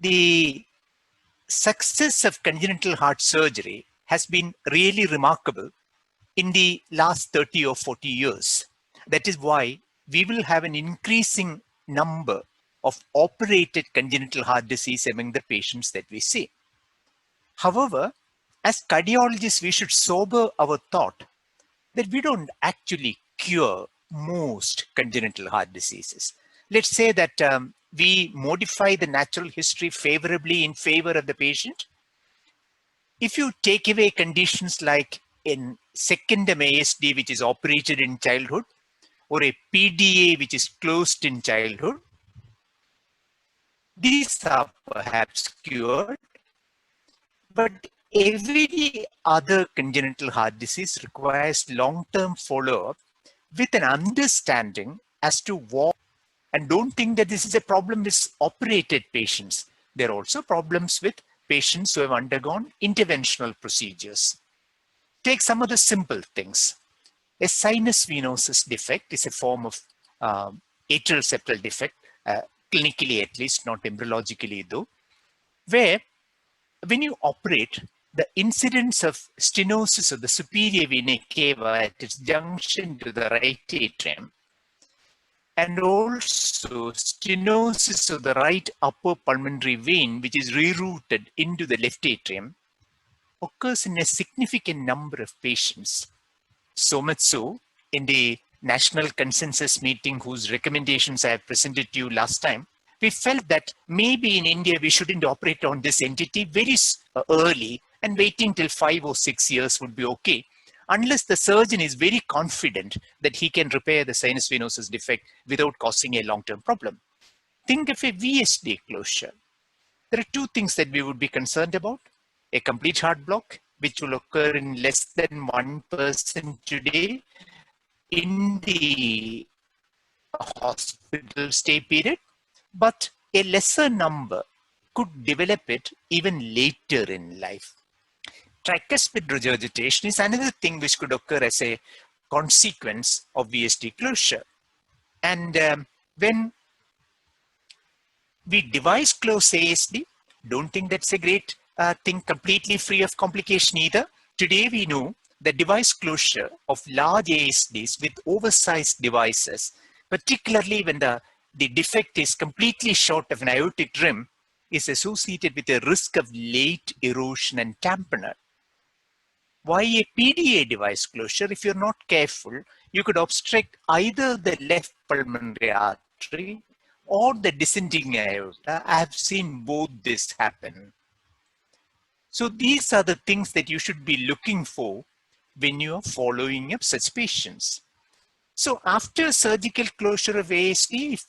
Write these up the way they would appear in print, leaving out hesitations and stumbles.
the success of congenital heart surgery has been really remarkable in the last 30 or 40 years. That is why we will have an increasing number of operated congenital heart disease among the patients that we see. However, as cardiologists, we should sober our thought that we don't actually cure most congenital heart diseases. Let's say that we modify the natural history favorably in favor of the patient. If you take away conditions like in secondum ASD, which is operated in childhood, or a PDA, which is closed in childhood, these are perhaps cured, but every other congenital heart disease requires long-term follow-up with an understanding as to what, and don't think that this is a problem with operated patients. There are also problems with patients who have undergone interventional procedures. Take some of the simple things. A sinus venosus defect is a form of atrial septal defect, clinically at least, not embryologically though, where when you operate, the incidence of stenosis of the superior vena cava at its junction to the right atrium, and also stenosis of the right upper pulmonary vein, which is rerouted into the left atrium, occurs in a significant number of patients. So much so, in the national consensus meeting whose recommendations I have presented to you last time, we felt that maybe in India we shouldn't operate on this entity very early and waiting till 5 or 6 years would be okay, unless the surgeon is very confident that he can repair the sinus venosus defect without causing a long-term problem. Think of a VSD closure. There are two things that we would be concerned about: a complete heart block, which will occur in less than 1% today in the hospital stay period, but a lesser number could develop it even later in life. Tricuspid regurgitation is another thing which could occur as a consequence of VSD closure. And when we device close ASD, don't think that's a great thing completely free of complication either. Today we know that device closure of large ASDs with oversized devices, particularly when the defect is completely short of an aortic rim, is associated with a risk of late erosion and tamponade. Why a PDA device closure? If you're not careful, you could obstruct either the left pulmonary artery or the descending aorta. I have seen both this happen. So these are the things that you should be looking for when you are following up such patients. So after surgical closure of ASD,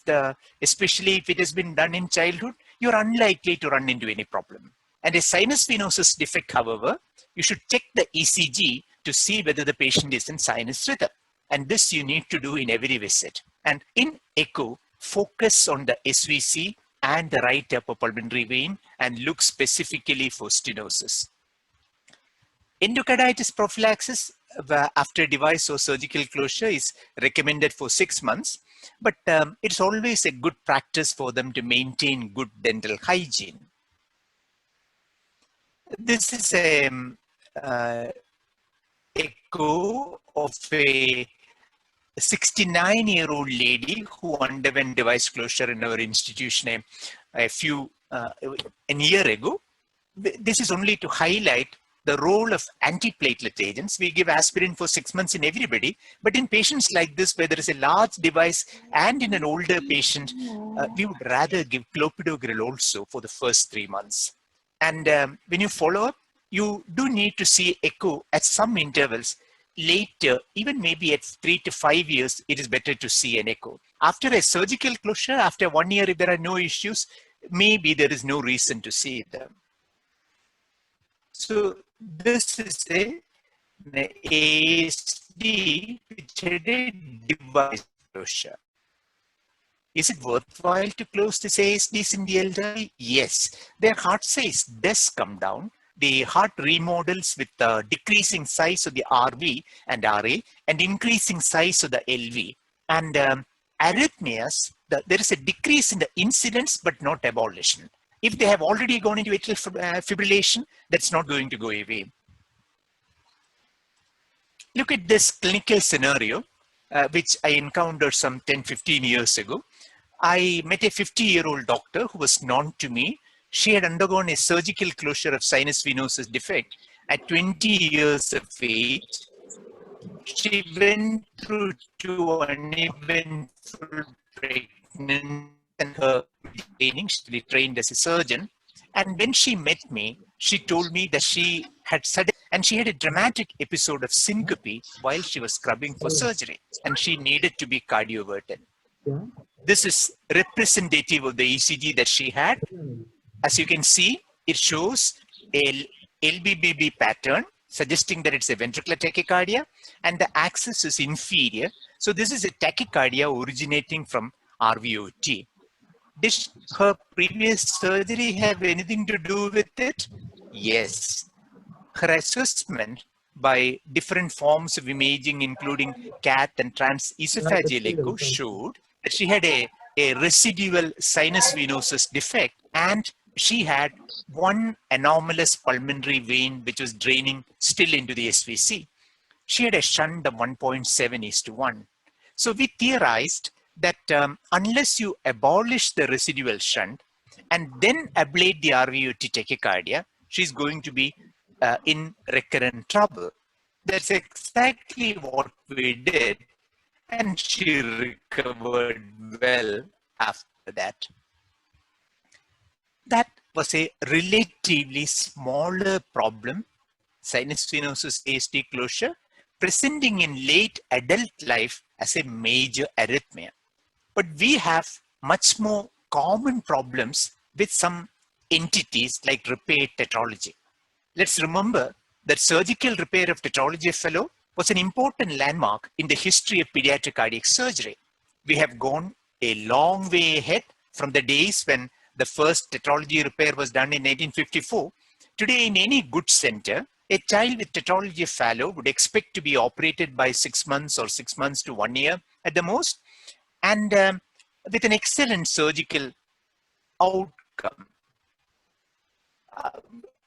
especially if it has been done in childhood, you're unlikely to run into any problem. And a sinus venosus defect, however, you should check the ECG to see whether the patient is in sinus rhythm. And this you need to do in every visit. And in echo, focus on the SVC and the right upper pulmonary vein and look specifically for stenosis. Endocarditis prophylaxis after device or surgical closure is recommended for 6 months, but it's always a good practice for them to maintain good dental hygiene. This is an echo of a 69-year-old lady who underwent device closure in our institution a year ago. This is only to highlight the role of antiplatelet agents. We give aspirin for 6 months in everybody, but in patients like this, where there is a large device and in an older patient, we would rather give clopidogrel also for the first 3 months. And when you follow up, you do need to see echo at some intervals. Later, even maybe at 3 to 5 years, it is better to see an echo. After a surgical closure, after 1 year, if there are no issues, maybe there is no reason to see them. So this is an ASD which had a device closure. Is it worthwhile to close these ASDs in the elderly? Yes, their heart size does come down. The heart remodels with the decreasing size of the RV and RA and increasing size of the LV. And arrhythmias, there is a decrease in the incidence but not abolition. If they have already gone into atrial fibrillation, that's not going to go away. Look at this clinical scenario, which I encountered some 10, 15 years ago. I met a 50-year-old doctor who was known to me. She had undergone a surgical closure of sinus venosus defect at 20 years of age. She went through 2 uneventful pregnancies and her training. She trained as a surgeon. And when she met me, she told me that she had a dramatic episode of syncope while she was scrubbing for surgery, and she needed to be cardioverted. This is representative of the ECG that she had. As you can see, it shows a LBBB pattern, suggesting that it's a ventricular tachycardia, and the axis is inferior. So this is a tachycardia originating from RVOT. Did her previous surgery have anything to do with it? Yes. Her assessment by different forms of imaging, including CAT and transesophageal echo, showed that she had a residual sinus venosus defect, and she had one anomalous pulmonary vein which was draining still into the SVC. She had a shunt of 1.7:1. So we theorized that unless you abolish the residual shunt and then ablate the RVOT tachycardia, she's going to be in recurrent trouble. That's exactly what we did, and she recovered well after that. That was a relatively smaller problem, sinus venosus CHD closure, presenting in late adult life as a major arrhythmia. But we have much more common problems with some entities like repair tetralogy. Let's remember that surgical repair of tetralogy fellow was an important landmark in the history of pediatric cardiac surgery. We have gone a long way ahead from the days when the first tetralogy repair was done in 1854. Today, in any good center, a child with tetralogy fallow would expect to be operated by 6 months or 6 months to 1 year at the most, and with an excellent surgical outcome.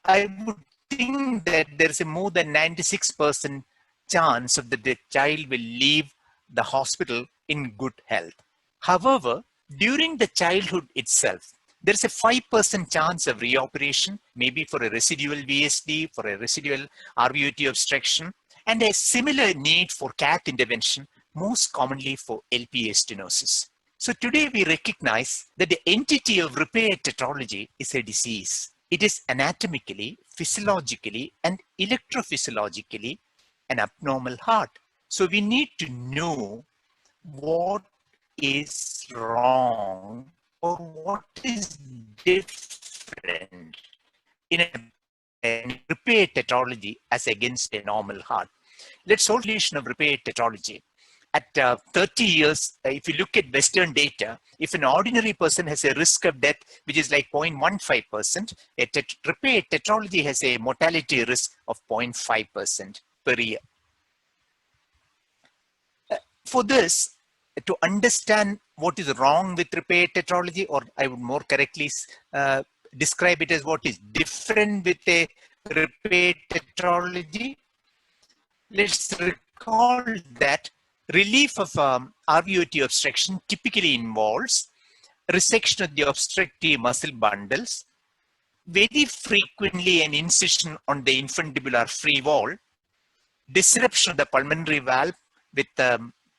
I would think that there's a more than 96% chance of that the child will leave the hospital in good health. However, during the childhood itself, there's a 5% chance of reoperation, maybe for a residual VSD, for a residual RVOT obstruction, and a similar need for CAT intervention, most commonly for LPA stenosis. So today we recognize that the entity of repair tetralogy is a disease. It is anatomically, physiologically, and electrophysiologically an abnormal heart. So we need to know what is wrong or what is different in a repair tetralogy as against a normal heart. Let's solve the solution of repair tetralogy. At 30 years, if you look at Western data, if an ordinary person has a risk of death, which is like 0.15%, a repair tetralogy has a mortality risk of 0.5% per year. For this, to understand what is wrong with repair tetralogy, or I would more correctly describe it as what is different with a repair tetralogy, let's recall that relief of RVOT obstruction typically involves resection of the obstructive muscle bundles, very frequently an incision on the infundibular free wall, disruption of the pulmonary valve with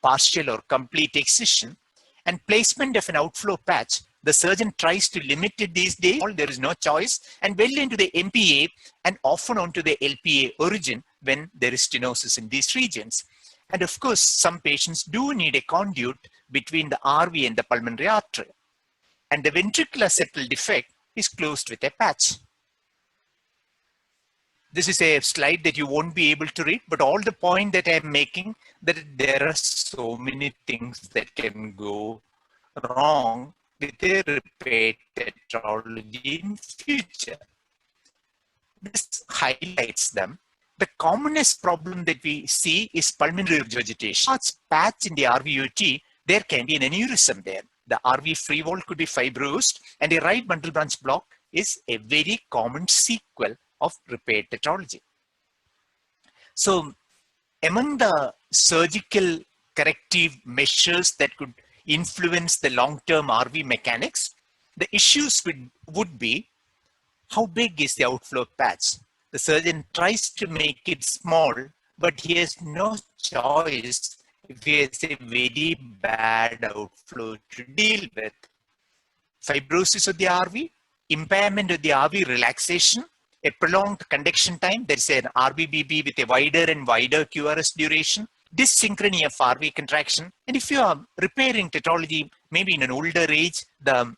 partial or complete excision, and placement of an outflow patch. The surgeon tries to limit it these days, there is no choice, and well into the MPA and often onto the LPA origin when there is stenosis in these regions. And of course, some patients do need a conduit between the RV and the pulmonary artery. And the ventricular septal defect is closed with a patch. This is a slide that you won't be able to read, but all the point that I'm making, that there are so many things that can go wrong with a repair tetralogy in future. This highlights them. The commonest problem that we see is pulmonary regurgitation. Large patch in the RVOT, there can be an aneurysm there. The RV free wall could be fibrosed, and a right bundle branch block is a very common sequel of repair tetralogy. So among the surgical corrective measures that could influence the long-term RV mechanics, the issues would be how big is the outflow patch? The surgeon tries to make it small, but he has no choice if he has a very bad outflow to deal with. Fibrosis of the RV, impairment of the RV relaxation, a prolonged conduction time, there is an RVBB with a wider and wider QRS duration, dyssynchrony of RV contraction, and if you are repairing tetralogy, maybe in an older age, the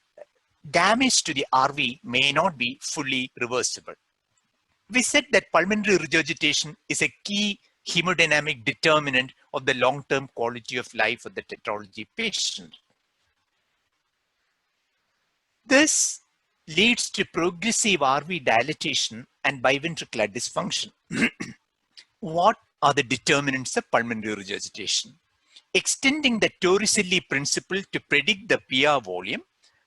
damage to the RV may not be fully reversible. We said that pulmonary regurgitation is a key hemodynamic determinant of the long-term quality of life of the tetralogy patient. This leads to progressive RV dilatation and biventricular dysfunction. What are the determinants of pulmonary regurgitation? Extending the Torricelli principle to predict the PR volume,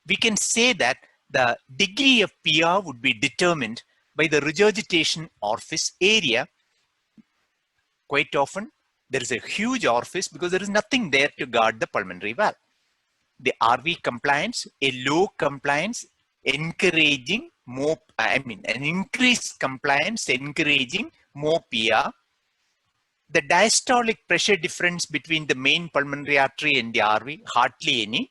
we can say that the degree of PR would be determined by the regurgitation orifice area. Quite often, there is a huge orifice because there is nothing there to guard the pulmonary valve. The RV compliance, a low compliance, encouraging more, an increased compliance, encouraging more PR. The diastolic pressure difference between the main pulmonary artery and the RV, hardly any.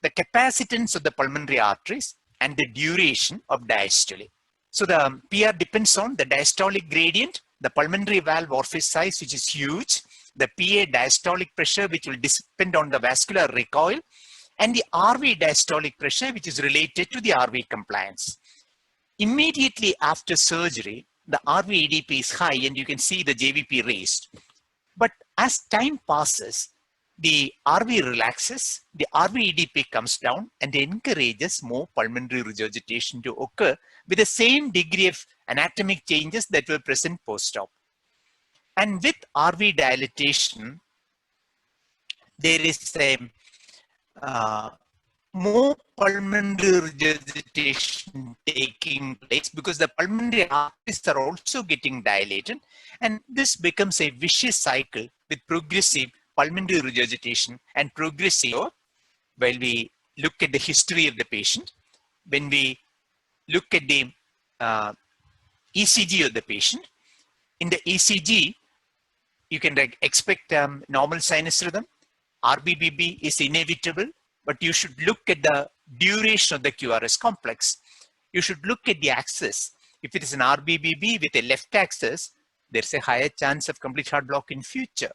The capacitance of the pulmonary arteries and the duration of diastole. So the PR depends on the diastolic gradient, the pulmonary valve orifice size, which is huge, the PA diastolic pressure, which will depend on the vascular recoil, and the RV diastolic pressure, which is related to the RV compliance. Immediately after surgery, the RV ADP is high and you can see the JVP raised. But as time passes, the RV relaxes, the RV EDP comes down and encourages more pulmonary regurgitation to occur with the same degree of anatomic changes that were present post-op. And with RV dilatation, there is a more pulmonary regurgitation taking place because the pulmonary arteries are also getting dilated, and this becomes a vicious cycle with progressive pulmonary regurgitation and progressive. While we look at the history of the patient, when we look at the ECG of the patient, in the ECG, you can expect normal sinus rhythm. RBBB is inevitable, but you should look at the duration of the QRS complex. You should look at the axis. If it is an RBBB with a left axis, there's a higher chance of complete heart block in future.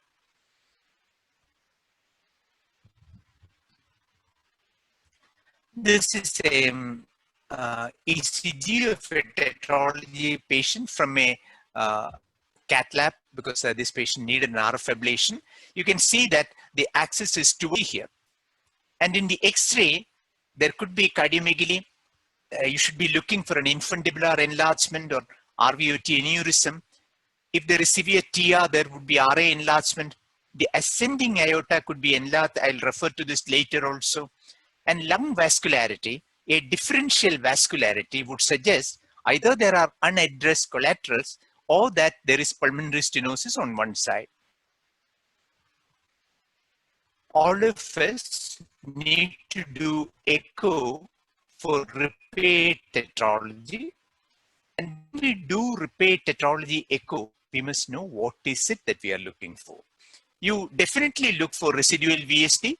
This is a ECG of a tetralogy patient from a cath lab because this patient needed an RF ablation. You can see that the axis is 2 here. And in the X-ray, there could be cardiomegaly. You should be looking for an infundibular enlargement or RVOT aneurysm. If there is severe TR, there would be RA enlargement. The ascending aorta could be enlarged. I'll refer to this later also. And lung vascularity, a differential vascularity would suggest either there are unaddressed collaterals or that there is pulmonary stenosis on one side. All of us need to do echo for repair tetralogy. And when we do repair tetralogy echo, we must know what is it that we are looking for. You definitely look for residual VSD,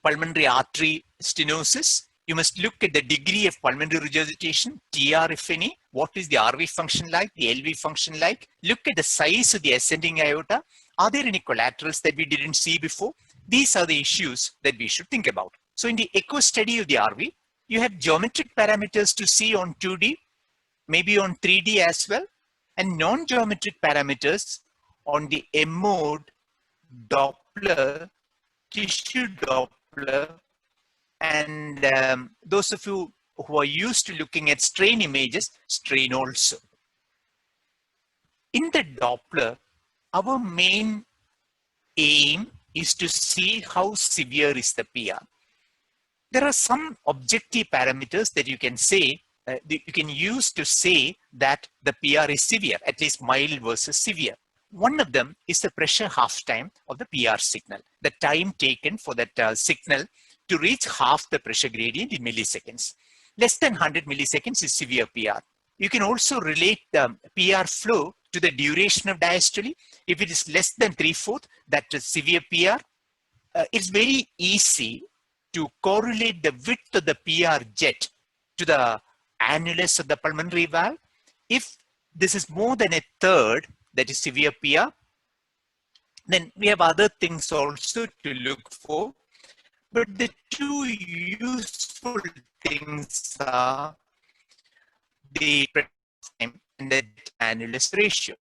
pulmonary artery stenosis. You must look at the degree of pulmonary regurgitation, TR if any, what is the RV function like, the LV function like. Look at the size of the ascending aorta. Are there any collaterals that we didn't see before? These are the issues that we should think about. So in the echo study of the RV, you have geometric parameters to see on 2D, maybe on 3D as well, and non-geometric parameters on the M-mode, Doppler, tissue Doppler, and those of you who are used to looking at strain images, strain also. In the Doppler, our main aim is to see how severe is the PR. There are some objective parameters that you can say you can use to say that the PR is severe, at least mild versus severe. One of them is the pressure half time of the PR signal, the time taken for that signal to reach half the pressure gradient in milliseconds. Less than 100 milliseconds is severe PR. You can also relate the PR flow to the duration of diastole. If it is less than 3/4, that is severe PR. It's very easy to correlate the width of the PR jet to the annulus of the pulmonary valve. If this is more than a third, that is severe PR, then we have other things also to look for. But the two useful things are the time and the annulus ratio.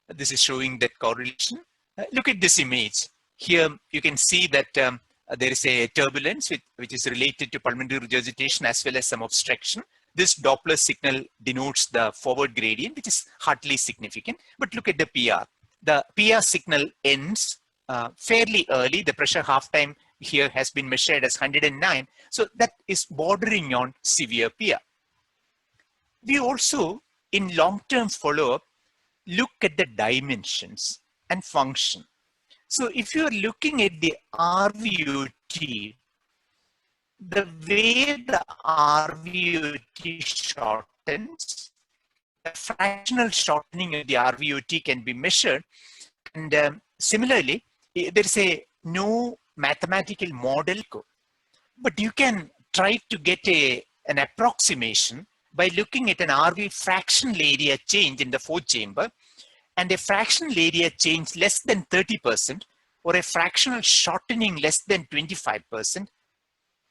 This is showing that correlation. Look at this image. Here you can see that there is a turbulence which is related to pulmonary regurgitation as well as some obstruction. This Doppler signal denotes the forward gradient, which is hardly significant. But look at the PR. The PR signal ends fairly early. The pressure half time here has been measured as 109. So that is bordering on severe PR. We also, in long-term follow-up, look at the dimensions and function. So if you are looking at the RVOT, the way the RVOT shortens, the fractional shortening of the RVOT can be measured. And similarly, there is no mathematical model, but you can try to get an approximation by looking at an RV fractional area change in the fourth chamber, and a fractional area change less than 30% or a fractional shortening less than 25%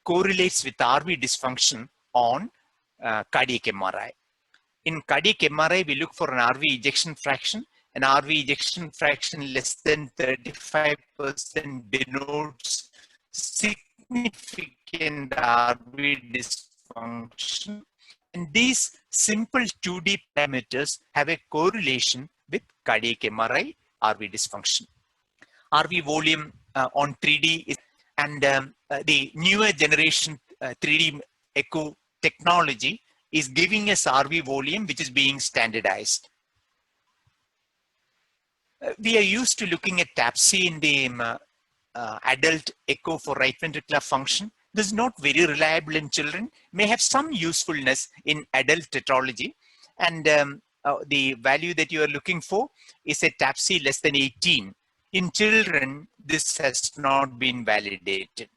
correlates with RV dysfunction on cardiac MRI. In cardiac MRI, we look for an RV ejection fraction. An RV ejection fraction less than 35% denotes significant RV dysfunction. And these simple 2D parameters have a correlation with cardiac MRI RV dysfunction. RV volume on 3D is, and the newer generation 3D echo technology is giving us RV volume, which is being standardized. We are used to looking at TAPSE in the adult echo for right ventricular function. This is not very reliable in children, may have some usefulness in adult tetralogy. And the value that you are looking for is a TAPSE less than 18. In children, this has not been validated.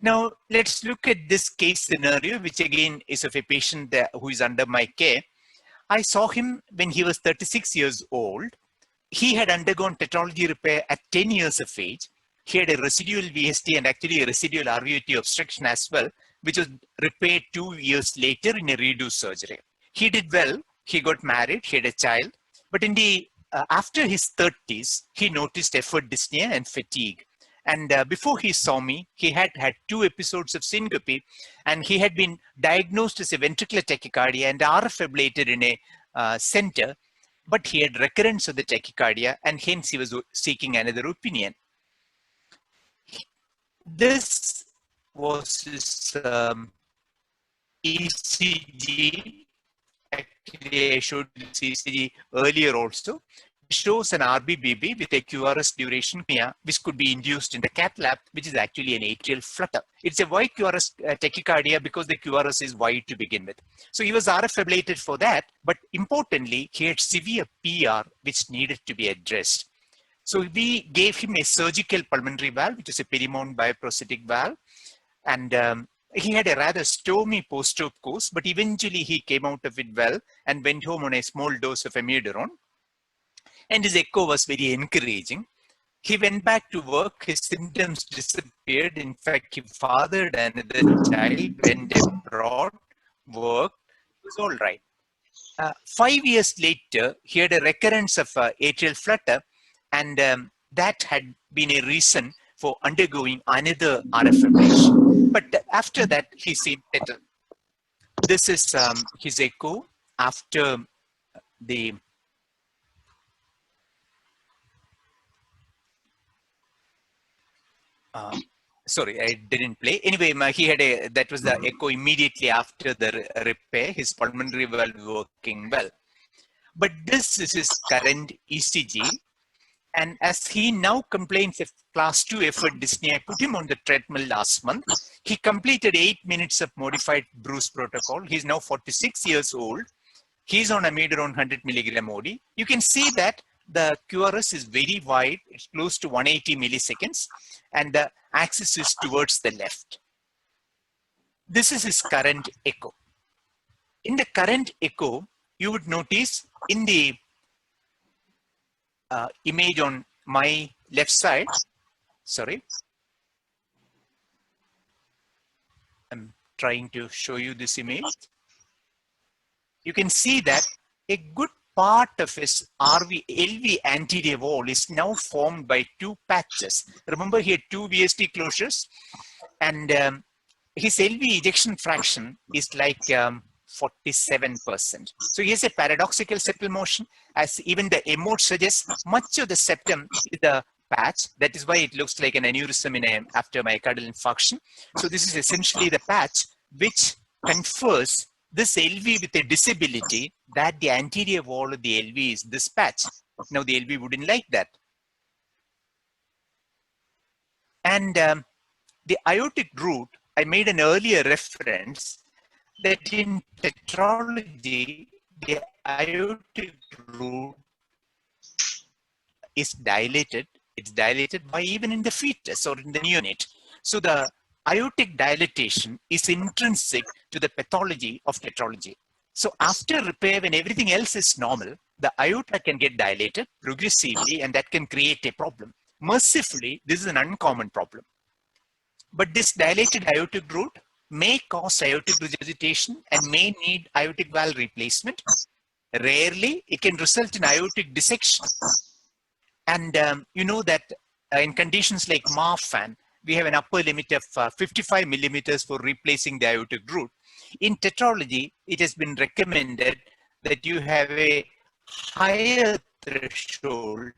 Now, let's look at this case scenario, which again is of a patient who is under my care. I saw him when he was 36 years old. He had undergone tetralogy repair at 10 years of age. He had a residual VSD and actually a residual RVOT obstruction as well, which was repaired 2 years later in a redo surgery. He did well. He got married. He had a child. But in the after his 30s, he noticed effort dyspnea and fatigue. And before he saw me, he had had 2 episodes of syncope, and he had been diagnosed as a ventricular tachycardia and RF ablated in a center, but he had recurrence of the tachycardia, and hence he was seeking another opinion. This was his ECG. Actually, I showed this ECG earlier also. It shows an RBBB with a QRS duration, which could be induced in the cath lab, which is actually an atrial flutter. It's a wide QRS tachycardia because the QRS is wide to begin with. So he was RF ablated for that, but importantly, he had severe PR, which needed to be addressed. So we gave him a surgical pulmonary valve, which is a perimount bioprosthetic valve. And he had a rather stormy post-op course, but eventually he came out of it well and went home on a small dose of amiodarone. And his echo was very encouraging. He went back to work, his symptoms disappeared. In fact, he fathered another child, went abroad, worked, it was all right. 5 years later, he had a recurrence of atrial flutter, and that had been a reason for undergoing another RF ablation. But after that, he seemed better. This is his echo after the sorry, I didn't play. Anyway, he had that was the echo immediately after the repair. His pulmonary valve working well. But this is his current ECG. And as he now complains of class 2 effort dyspnea, I put him on the treadmill last month. He completed 8 minutes of modified Bruce protocol. He's now 46 years old. He's on amiodarone 100 milligram OD. You can see that the QRS is very wide. It's close to 180 milliseconds. And the axis is towards the left. This is his current echo. In the current echo, you would notice in the image on my left side, sorry, I'm trying to show you this image. You can see that a good part of his LV anterior wall is now formed by two patches. Remember, he had two VSD closures, and his LV ejection fraction is like 47%. So he has a paradoxical septal motion, as even the emote suggests. Much of the septum is the patch. That is why it looks like an aneurysm after myocardial infarction. So this is essentially the patch which confers this LV with a disability that the anterior wall of the LV is this patch. Now the LV wouldn't like that. And the aortic root, I made an earlier reference that in tetralogy, the aortic root is dilated. It's dilated by even in the fetus or in the neonate. So the aortic dilatation is intrinsic to the pathology of tetralogy. So after repair, when everything else is normal, the aorta can get dilated progressively, and that can create a problem. Mercifully, this is an uncommon problem. But this dilated aortic root may cause aortic regurgitation and may need aortic valve replacement. Rarely, it can result in aortic dissection. And you know that in conditions like Marfan, we have an upper limit of 55 millimeters for replacing the aortic root. In tetralogy, it has been recommended that you have a higher threshold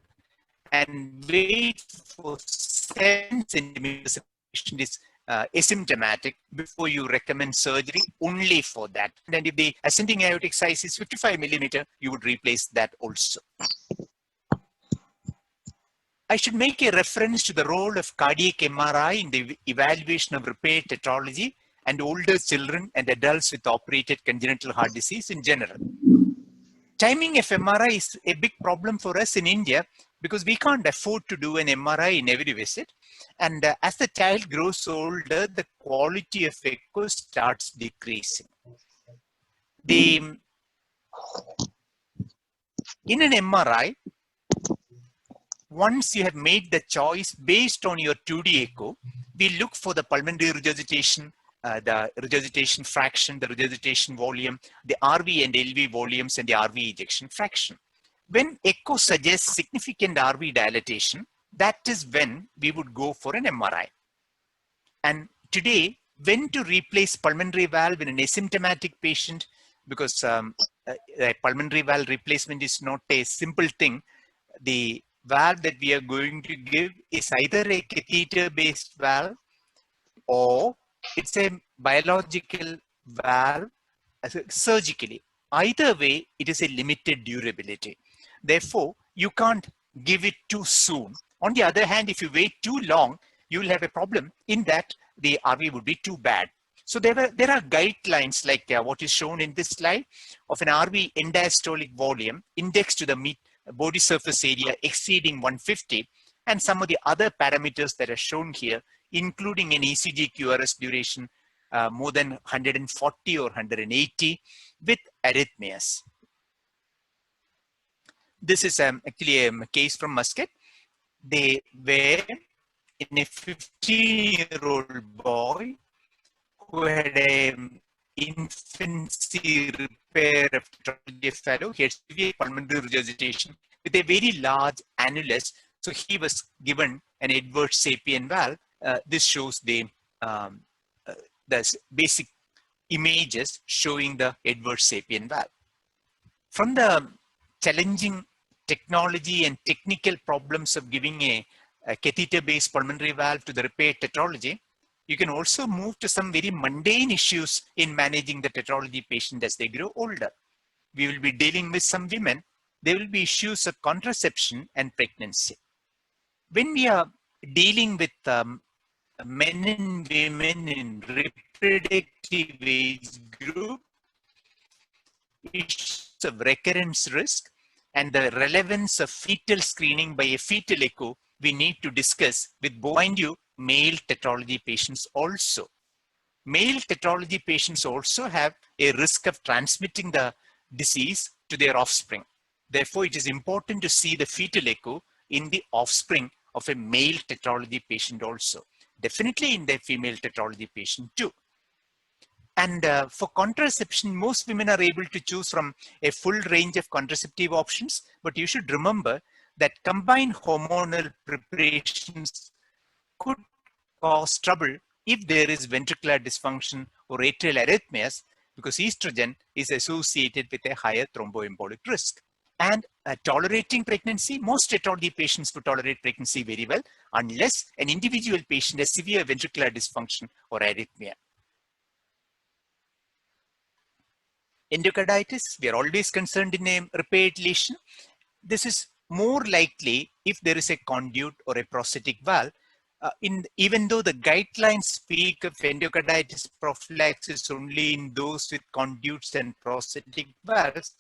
and wait for 7 centimeters if the patient is asymptomatic before you recommend surgery only for that. And if the ascending aortic size is 55 millimeter, you would replace that also. I should make a reference to the role of cardiac MRI in the evaluation of repair tetralogy and older children and adults with operated congenital heart disease in general. Timing of MRI is a big problem for us in India because we can't afford to do an MRI in every visit. And as the child grows older, the quality of echo starts decreasing. In an MRI, once you have made the choice based on your 2D echo, we look for the pulmonary regurgitation, the regurgitation fraction, the regurgitation volume, the RV and LV volumes, and the RV ejection fraction. When echo suggests significant RV dilatation, that is when we would go for an MRI. And today, when to replace pulmonary valve in an asymptomatic patient, because pulmonary valve replacement is not a simple thing. The valve that we are going to give is either a catheter-based valve or it's a biological valve surgically. Either way, it is a limited durability. Therefore, you can't give it too soon. On the other hand, if you wait too long, you will have a problem in that the RV would be too bad. So there are guidelines like what is shown in this slide of an RV end-diastolic volume indexed to the body surface area exceeding 150, and some of the other parameters that are shown here, including an ECG QRS duration more than 140 or 180 with arrhythmias. This is actually a case from Muscat. They were in a 15-year-old boy who had an infancy repair of tetralogy fellow. He had severe pulmonary regurgitation with a very large annulus. So he was given an Edwards sapien valve. This shows the basic images showing the Edwards sapien valve. From the challenging technology and technical problems of giving a a catheter-based pulmonary valve to the repair tetralogy, you can also move to some very mundane issues in managing the tetralogy patient as they grow older. We will be dealing with some women. There will be issues of contraception and pregnancy. When we are dealing with men and women in reproductive age group, issues of recurrence risk and the relevance of fetal screening by a fetal echo, we need to discuss with, mind you, male tetralogy patients also. Male tetralogy patients also have a risk of transmitting the disease to their offspring. Therefore, it is important to see the fetal echo in the offspring of a male tetralogy patient also. Definitely in the female tetralogy patient too. And for contraception, most women are able to choose from a full range of contraceptive options, but you should remember that combined hormonal preparations could cause trouble if there is ventricular dysfunction or atrial arrhythmias, because estrogen is associated with a higher thromboembolic risk. And tolerating pregnancy, most tetralogy patients would tolerate pregnancy very well, unless an individual patient has severe ventricular dysfunction or arrhythmia. Endocarditis, we are always concerned in a repaired lesion. This is more likely if there is a conduit or a prosthetic valve. Even though the guidelines speak of endocarditis prophylaxis only in those with conduits and prosthetic valves,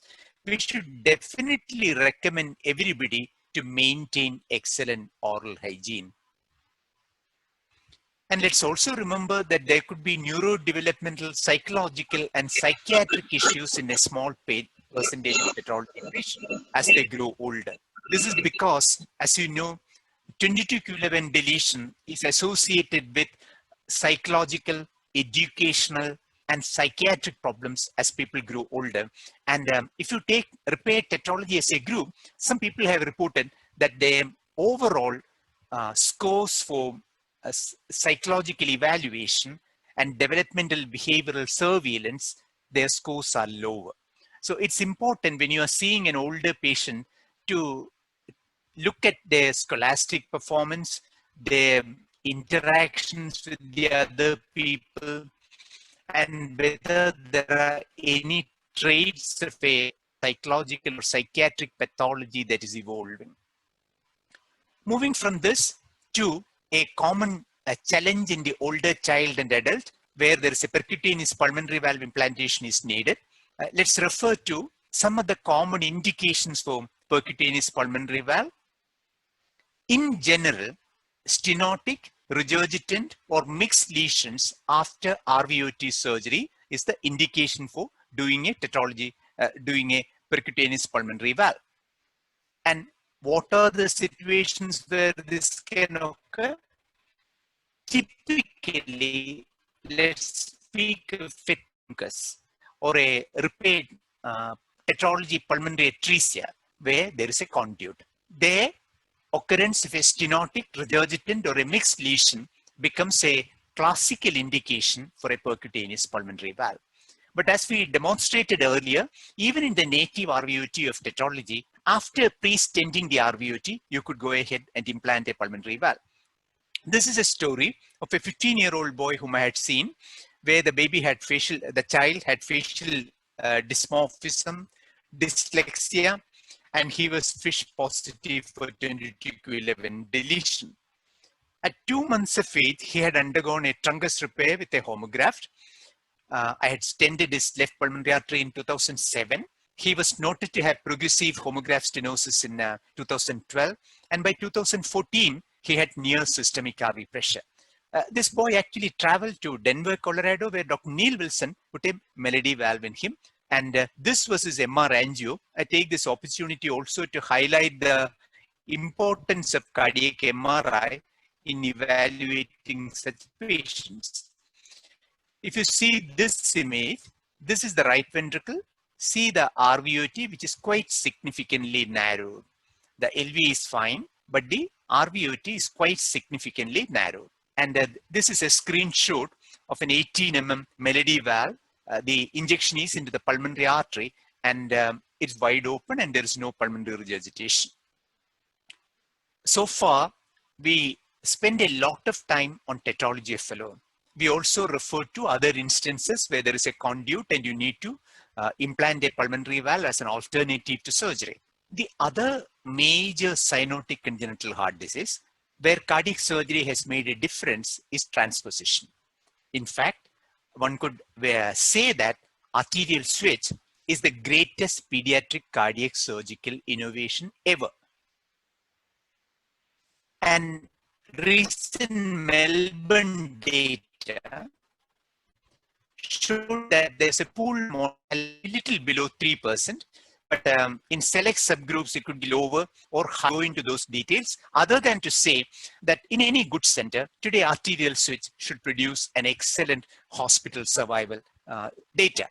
we should definitely recommend everybody to maintain excellent oral hygiene. And let's also remember that there could be neurodevelopmental, psychological, and psychiatric issues in a small percentage of tetralogy patients as they grow older. This is because, as you know, 22q11 deletion is associated with psychological, educational, and psychiatric problems as people grow older. And if you take repair tetralogy as a group, some people have reported that their overall scores for psychological evaluation and developmental behavioral surveillance, their scores are lower. So it's important when you are seeing an older patient to look at their scholastic performance, their interactions with the other people, and whether there are any traits of a psychological or psychiatric pathology that is evolving. Moving from this to a common challenge in the older child and adult, where there is a percutaneous pulmonary valve implantation is needed. Let's refer to some of the common indications for percutaneous pulmonary valve. In general, stenotic, regurgitant, or mixed lesions after RVOT surgery is the indication for doing a tetralogy, doing a percutaneous pulmonary valve. And what are the situations where this can occur? Typically, let's speak of fettuncus or a repaired tetralogy pulmonary atresia where there is a conduit. There, occurrence of a stenotic, regurgitant, or a mixed lesion becomes a classical indication for a percutaneous pulmonary valve. But as we demonstrated earlier, even in the native RVOT of tetralogy, after pre-stenting the RVOT, you could go ahead and implant a pulmonary valve. This is a story of a 15-year-old boy whom I had seen, where the child had facial dysmorphism, dyslexia, and he was FISH positive for 22q11 deletion. At 2 months of age, he had undergone a truncus repair with a homograft. I had stented his left pulmonary artery in 2007. He was noted to have progressive homograft stenosis in 2012. And by 2014, he had near systemic RV pressure. This boy actually traveled to Denver, Colorado, where Dr. Neil Wilson put a Melody valve in him. And this was his MR angio. I take this opportunity also to highlight the importance of cardiac MRI in evaluating such patients. If you see this image, this is the right ventricle. See the RVOT, which is quite significantly narrowed. The LV is fine, but the RVOT is quite significantly narrowed. And this is a screenshot of an 18 mm Melody valve. The injection is into the pulmonary artery, and it's wide open and there is no pulmonary regurgitation. So far, we spend a lot of time on tetralogy alone. We also refer to other instances where there is a conduit and you need to implant a pulmonary valve as an alternative to surgery. The other major cyanotic congenital heart disease where cardiac surgery has made a difference is transposition. In fact, one could say that arterial switch is the greatest pediatric cardiac surgical innovation ever. And recent Melbourne data showed that there's a pool mortality a little below 3%, but in select subgroups it could be lower or go into those details, other than to say that in any good center, today arterial switch should produce an excellent hospital survival data.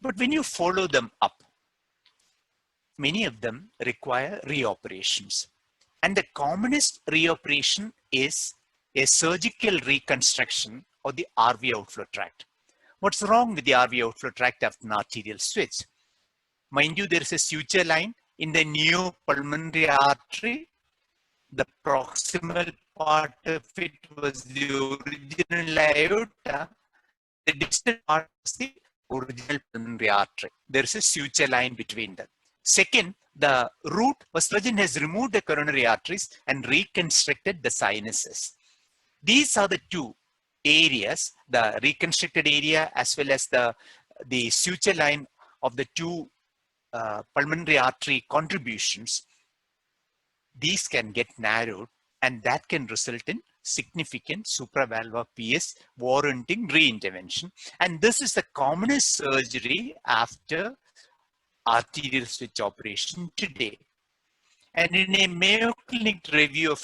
But when you follow them up, many of them require reoperations. And the commonest reoperation is a surgical reconstruction of the RV outflow tract. What's wrong with the RV outflow tract after an arterial switch? Mind you, there is a suture line in the neopulmonary artery. The proximal part of it was the original aorta. The distal part was the original pulmonary artery. There is a suture line between them. Second, the root surgeon has removed the coronary arteries and reconstructed the sinuses. These are the two areas, the reconstructed area as well as the suture line of the two pulmonary artery contributions. These can get narrowed and that can result in significant supravalvular PS warranting re-intervention. And this is the commonest surgery after arterial switch operation today. And in a Mayo Clinic review of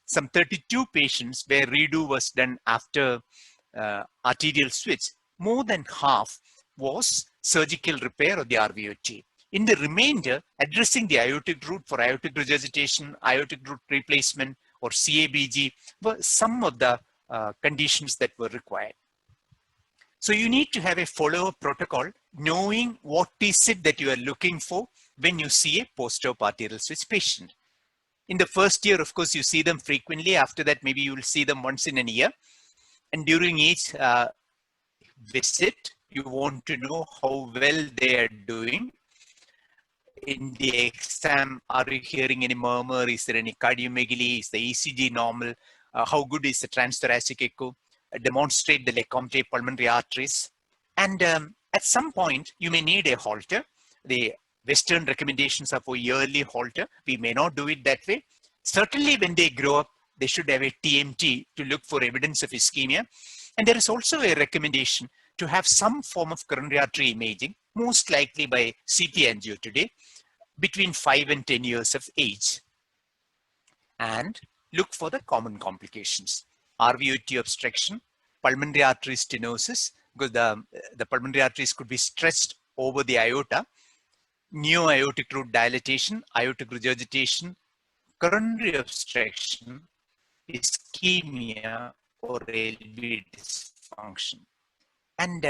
some 32 patients where redo was done after arterial switch, more than half was surgical repair of the RVOT. In the remainder, addressing the aortic root for aortic regurgitation, aortic root replacement, or CABG were some of the conditions that were required. So you need to have a follow-up protocol, knowing what is it that you are looking for when you see a post-op arterial switch patient. In the first year, of course, you see them frequently. After that, maybe you will see them once in a year. And during each visit, you want to know how well they are doing. In the exam, are you hearing any murmur? Is there any cardiomegaly? Is the ECG normal? How good is the transthoracic echo? Demonstrate the Lecomte pulmonary arteries. And at some point, you may need a halter. The Western recommendations are for yearly halter. We may not do it that way. Certainly, when they grow up, they should have a TMT to look for evidence of ischemia. And there is also a recommendation to have some form of coronary artery imaging, most likely by CT angio today, between 5 and 10 years of age. And look for the common complications. RVOT obstruction, pulmonary artery stenosis, because the pulmonary arteries could be stretched over the aorta, neo-aortic root dilatation, aortic regurgitation, coronary obstruction, ischemia, or LV dysfunction. And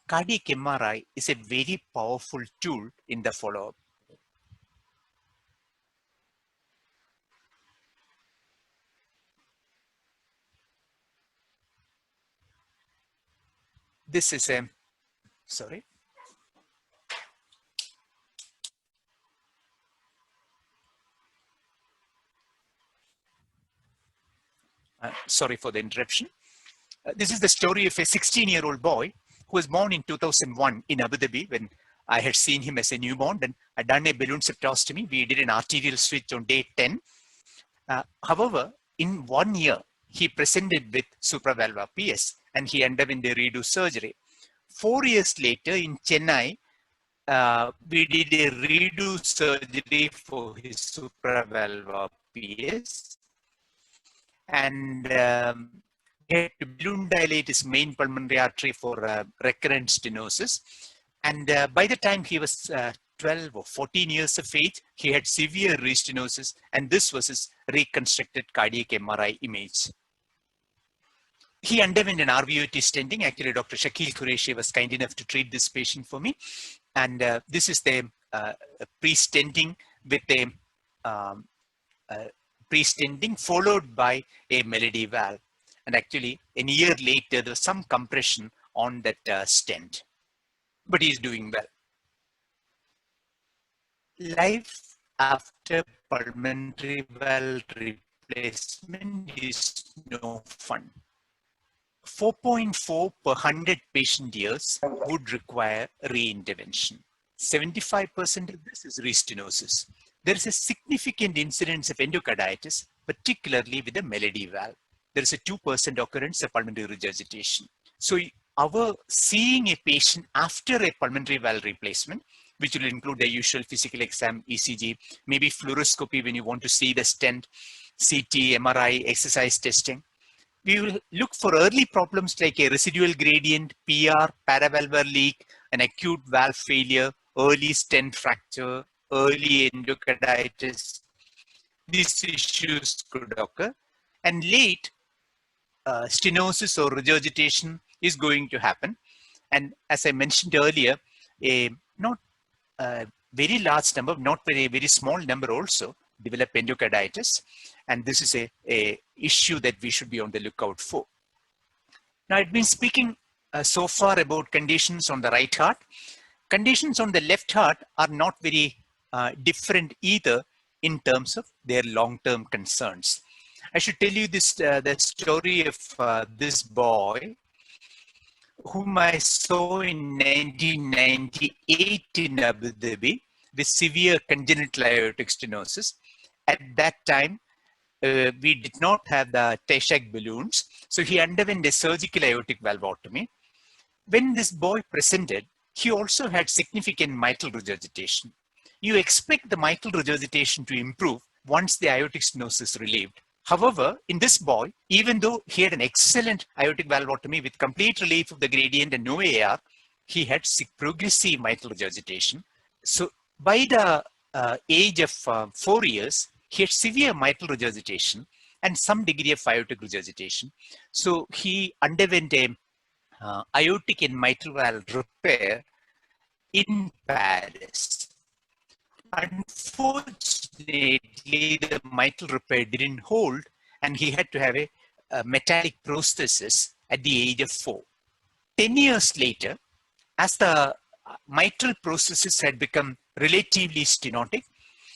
cardiac MRI is a very powerful tool in the follow-up. This is a, sorry. Sorry for the interruption. This is the story of a 16-year-old boy who was born in 2001 in Abu Dhabi when I had seen him as a newborn and I'd done a balloon septostomy. We did an arterial switch on day 10. However, in 1 year, he presented with supravalvular PS and he underwent the redo surgery. 4 years later in Chennai, we did a redo surgery for his supravalvular PS. And he had to balloon dilate his main pulmonary artery for recurrent stenosis. And by the time he was 12 or 14 years of age, he had severe restenosis, and this was his reconstructed cardiac MRI image. He underwent an RVOT stenting. Actually, Dr. Shakil Qureshi was kind enough to treat this patient for me. And this is the pre-stenting with a pre-stenting followed by a melody valve. And actually, a year later, there was some compression on that stent, but he's doing well. Life after pulmonary valve replacement is no fun. 4.4 per 100 patient years would require re-intervention. 75% of this is restenosis. There is a significant incidence of endocarditis, particularly with the melody valve. There is a 2% occurrence of pulmonary regurgitation. So our seeing a patient after a pulmonary valve replacement, which will include the usual physical exam, ECG, maybe fluoroscopy when you want to see the stent, CT, MRI, exercise testing. We will look for early problems like a residual gradient, PR, paravalvular leak, an acute valve failure, early stent fracture, early endocarditis. These issues could occur. And late, stenosis or regurgitation is going to happen. And as I mentioned earlier, a not a very large number, not very small number also develop endocarditis. And this is a issue that we should be on the lookout for. Now, I've been speaking so far about conditions on the right heart. Conditions on the left heart are not very different either in terms of their long-term concerns. I should tell you this the story of this boy whom I saw in 1998 in Abu Dhabi with severe congenital aortic stenosis. At that time, we did not have the Tay-Sachs balloons, so he underwent a surgical aortic valvotomy. When this boy presented, he also had significant mitral regurgitation. You expect the mitral regurgitation to improve once the aortic stenosis relieved. However, in this boy, even though he had an excellent aortic valvotomy with complete relief of the gradient and no AR, he had progressive mitral regurgitation. So by the age of 4 years, he had severe mitral regurgitation and some degree of aortic regurgitation. So he underwent a aortic and mitral valve repair in Paris. Unfortunately, the mitral repair didn't hold and he had to have a metallic prosthesis at the age of 4. 10 years later, as the mitral prosthesis had become relatively stenotic,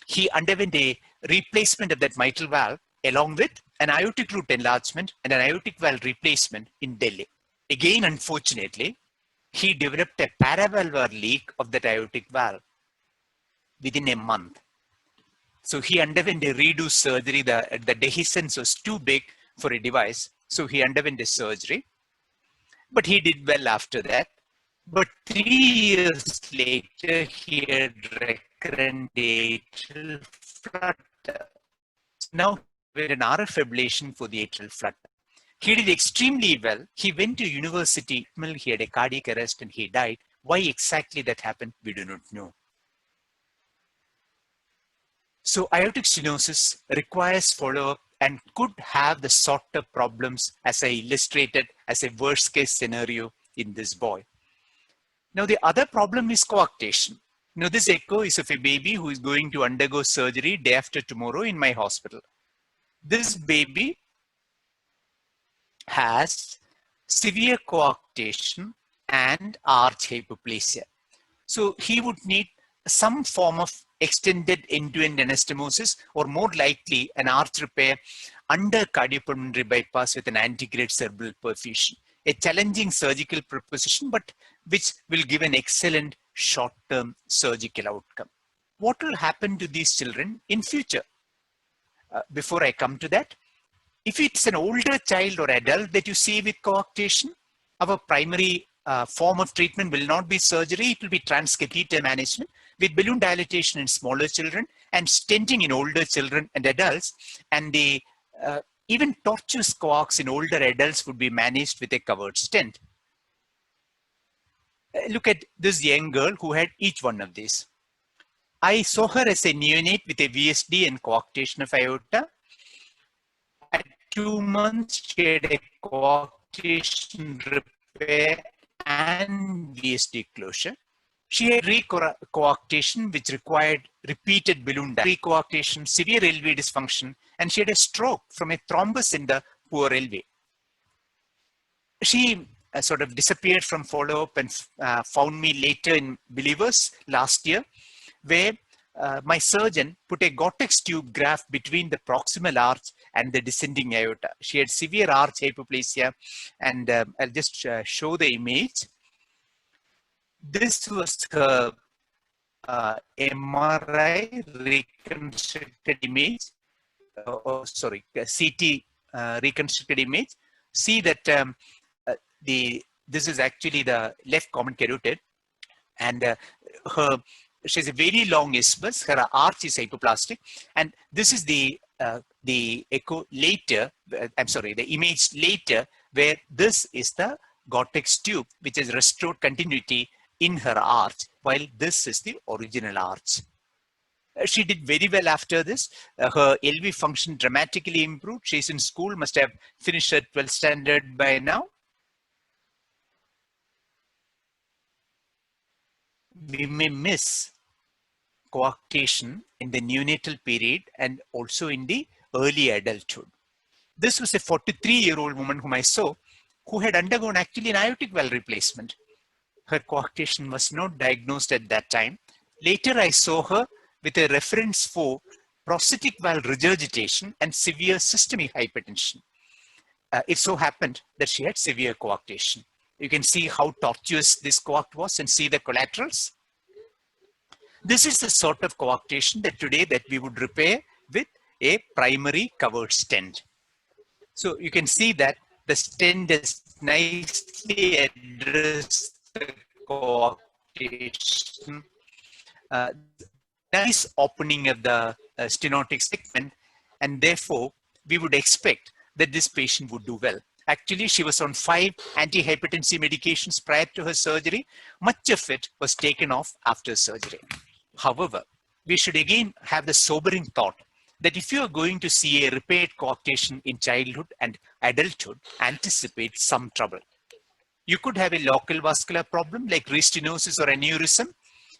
he underwent a replacement of that mitral valve along with an aortic root enlargement and an aortic valve replacement in Delhi. Again, unfortunately, he developed a paravalvular leak of that aortic valve within a month. So he underwent a redo surgery. The dehiscence was too big for a device. So he underwent a surgery, but he did well after that. But 3 years later, he had recurrent atrial flutter. Now, with an RF ablation for the atrial flutter. He did extremely well. He went to university. He had a cardiac arrest and he died. Why exactly that happened, we do not know. So aortic stenosis requires follow-up and could have the sort of problems as I illustrated as a worst case scenario in this boy. Now the other problem is coarctation. Now this echo is of a baby who is going to undergo surgery day after tomorrow in my hospital. This baby has severe coarctation and arch hypoplasia. So he would need some form of extended end-to-end anastomosis or more likely an arch repair under cardiopulmonary bypass with an antegrade cerebral perfusion. A challenging surgical proposition, but which will give an excellent short-term surgical outcome. What will happen to these children in future? Before I come to that, if it's an older child or adult that you see with coarctation, our primary form of treatment will not be surgery, it will be transcatheter management with balloon dilatation in smaller children and stenting in older children and adults. And the even tortuous coarcs in older adults would be managed with a covered stent. Look at this young girl who had each one of these. I saw her as a neonate with a VSD and coarctation of aorta. At 2 months, she had a coarctation repair and VSD closure. She had recoarctation, which required repeated balloon recoarctation, severe LV dysfunction, and she had a stroke from a thrombus in the poor LV. She sort of disappeared from follow-up and found me later in Believers last year, where my surgeon put a Gore-Tex tube graft between the proximal arch and the descending aorta. She had severe arch hypoplasia, and I'll just show the image. This was her MRI reconstructed image, CT reconstructed image. See that this is actually the left common carotid, and she has a very long isthmus. Her arch is hypoplastic, and this is the echo later. The image later, where this is the Gore-Tex tube, which has restored continuity in her arch, while this is the original arch. She did very well after this. Her LV function dramatically improved. She's in school, must have finished her 12th standard by now. We may miss coarctation in the neonatal period and also in the early adulthood. This was a 43-year-old woman whom I saw, who had undergone actually an aortic valve replacement. Her coarctation was not diagnosed at that time. Later, I saw her with a reference for prosthetic valve regurgitation and severe systemic hypertension. It so happened that she had severe coarctation. You can see how tortuous this coarct was and see the collaterals. This is the sort of coarctation that today that we would repair with a primary covered stent. So you can see that the stent has nicely addressed the coarctation. Nice opening of the stenotic segment, and therefore we would expect that this patient would do well. Actually, she was on 5 antihypertensive medications prior to her surgery. Much of it was taken off after surgery. However, we should again have the sobering thought that if you are going to see a repaired coarctation in childhood and adulthood, anticipate some trouble. You could have a local vascular problem like restenosis or aneurysm.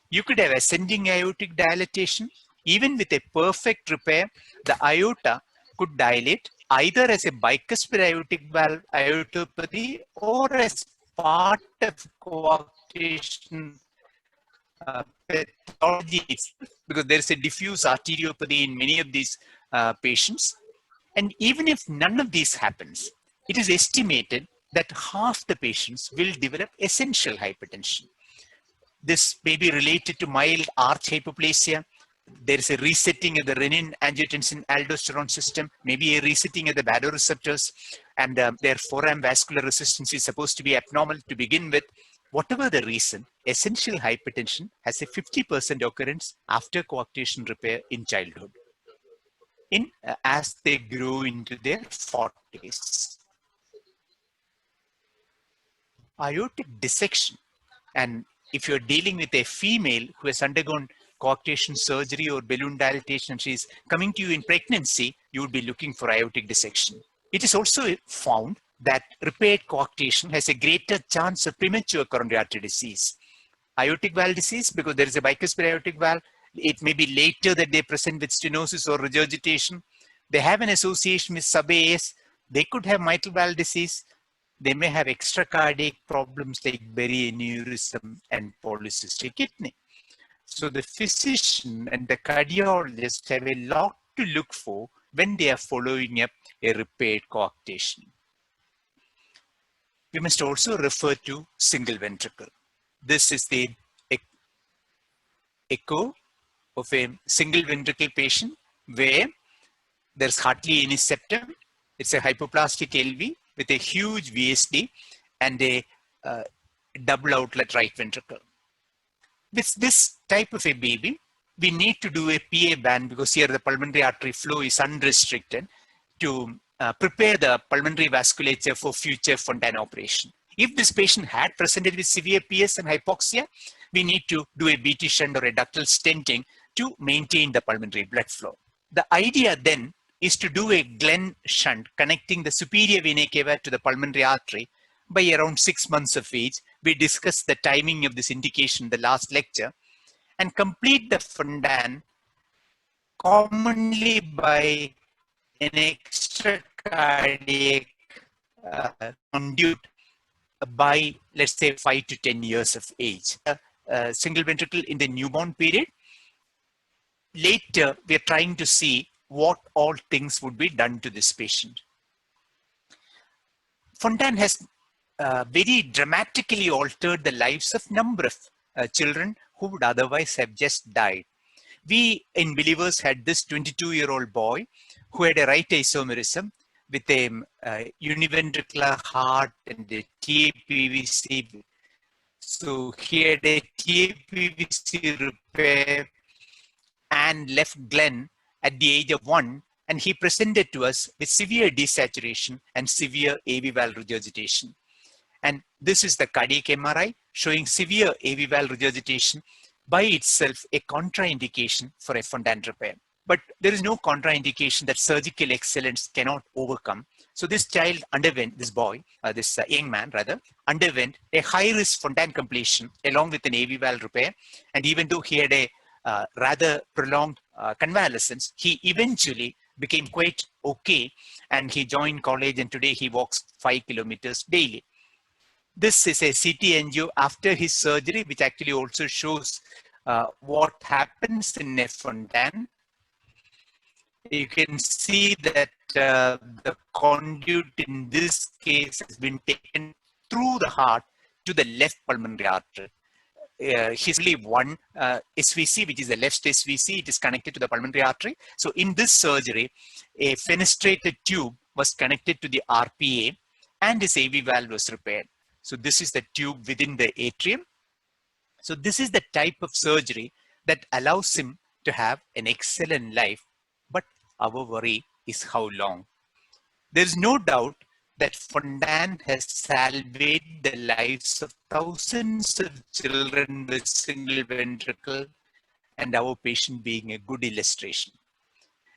You could have ascending aortic dilatation. Even with a perfect repair, the aorta could dilate either as a bicuspid aortic valve aortopathy or as part of coarctation pathology itself, because there is a diffuse arteriopathy in many of these patients. And even if none of these happens, it is estimated that half the patients will develop essential hypertension. This may be related to mild arch hypoplasia. There is a resetting of the renin-angiotensin-aldosterone system, maybe a resetting of the vasoreceptors, and their forearm vascular resistance is supposed to be abnormal to begin with. Whatever the reason, essential hypertension has a 50% occurrence after coarctation repair in childhood, as they grow into their 40s. Aortic dissection, and if you're dealing with a female who has undergone coarctation surgery or balloon dilatation and she's coming to you in pregnancy, you would be looking for aortic dissection. It is also found that repaired coarctation has a greater chance of premature coronary artery disease. Aortic valve disease, because there is a bicuspid aortic valve, it may be later that they present with stenosis or regurgitation. They have an association with sub-AS. They could have mitral valve disease. They may have extracardiac problems like berry aneurysm and polycystic kidney. So the physician and the cardiologist have a lot to look for when they are following up a repaired coarctation. We must also refer to single ventricle. This is the echo of a single ventricle patient where there's hardly any septum. It's a hypoplastic LV with a huge VSD and a double outlet right ventricle. With this type of a baby, we need to do a PA band because here the pulmonary artery flow is unrestricted to prepare the pulmonary vasculature for future Fontan operation. If this patient had presented with severe PS and hypoxia, we need to do a BT shunt or a ductal stenting to maintain the pulmonary blood flow. The idea then is to do a Glenn shunt connecting the superior vena cava to the pulmonary artery by around 6 months of age, We discussed the timing of this indication in the last lecture, and complete the Fontan commonly by an extra cardiac conduit by, let's say, 5 to 10 years of age. Single ventricle in the newborn period. Later, we are trying to see what all things would be done to this patient. Fontan has very dramatically altered the lives of number of children who would otherwise have just died. We in Believers had this 22-year-old boy who had a right isomerism with a univentricular heart and a TAPVC. So he had a TAPVC repair and left Glen at the age of 1, and he presented to us with severe desaturation and severe AV valve regurgitation. And this is the cardiac MRI showing severe AV valve regurgitation, by itself a contraindication for a Fontan repair. But there is no contraindication that surgical excellence cannot overcome. So this child underwent, this boy, this young man rather, underwent a high-risk Fontan completion along with an AV valve repair. And even though he had a rather prolonged convalescence, he eventually became quite okay, and he joined college, and today he walks 5 kilometers daily. This is a CT angio after his surgery, which actually also shows what happens in a Fontan. You can see that the conduit in this case has been taken through the heart to the left pulmonary artery. He's only one SVC, which is the left SVC. It is connected to the pulmonary artery. So in this surgery, a fenestrated tube was connected to the RPA, and his AV valve was repaired. So this is the tube within the atrium. So this is the type of surgery that allows him to have an excellent life. But our worry is how long. There's no doubt that Fontan has salvaged the lives of thousands of children with single ventricle, and our patient being a good illustration.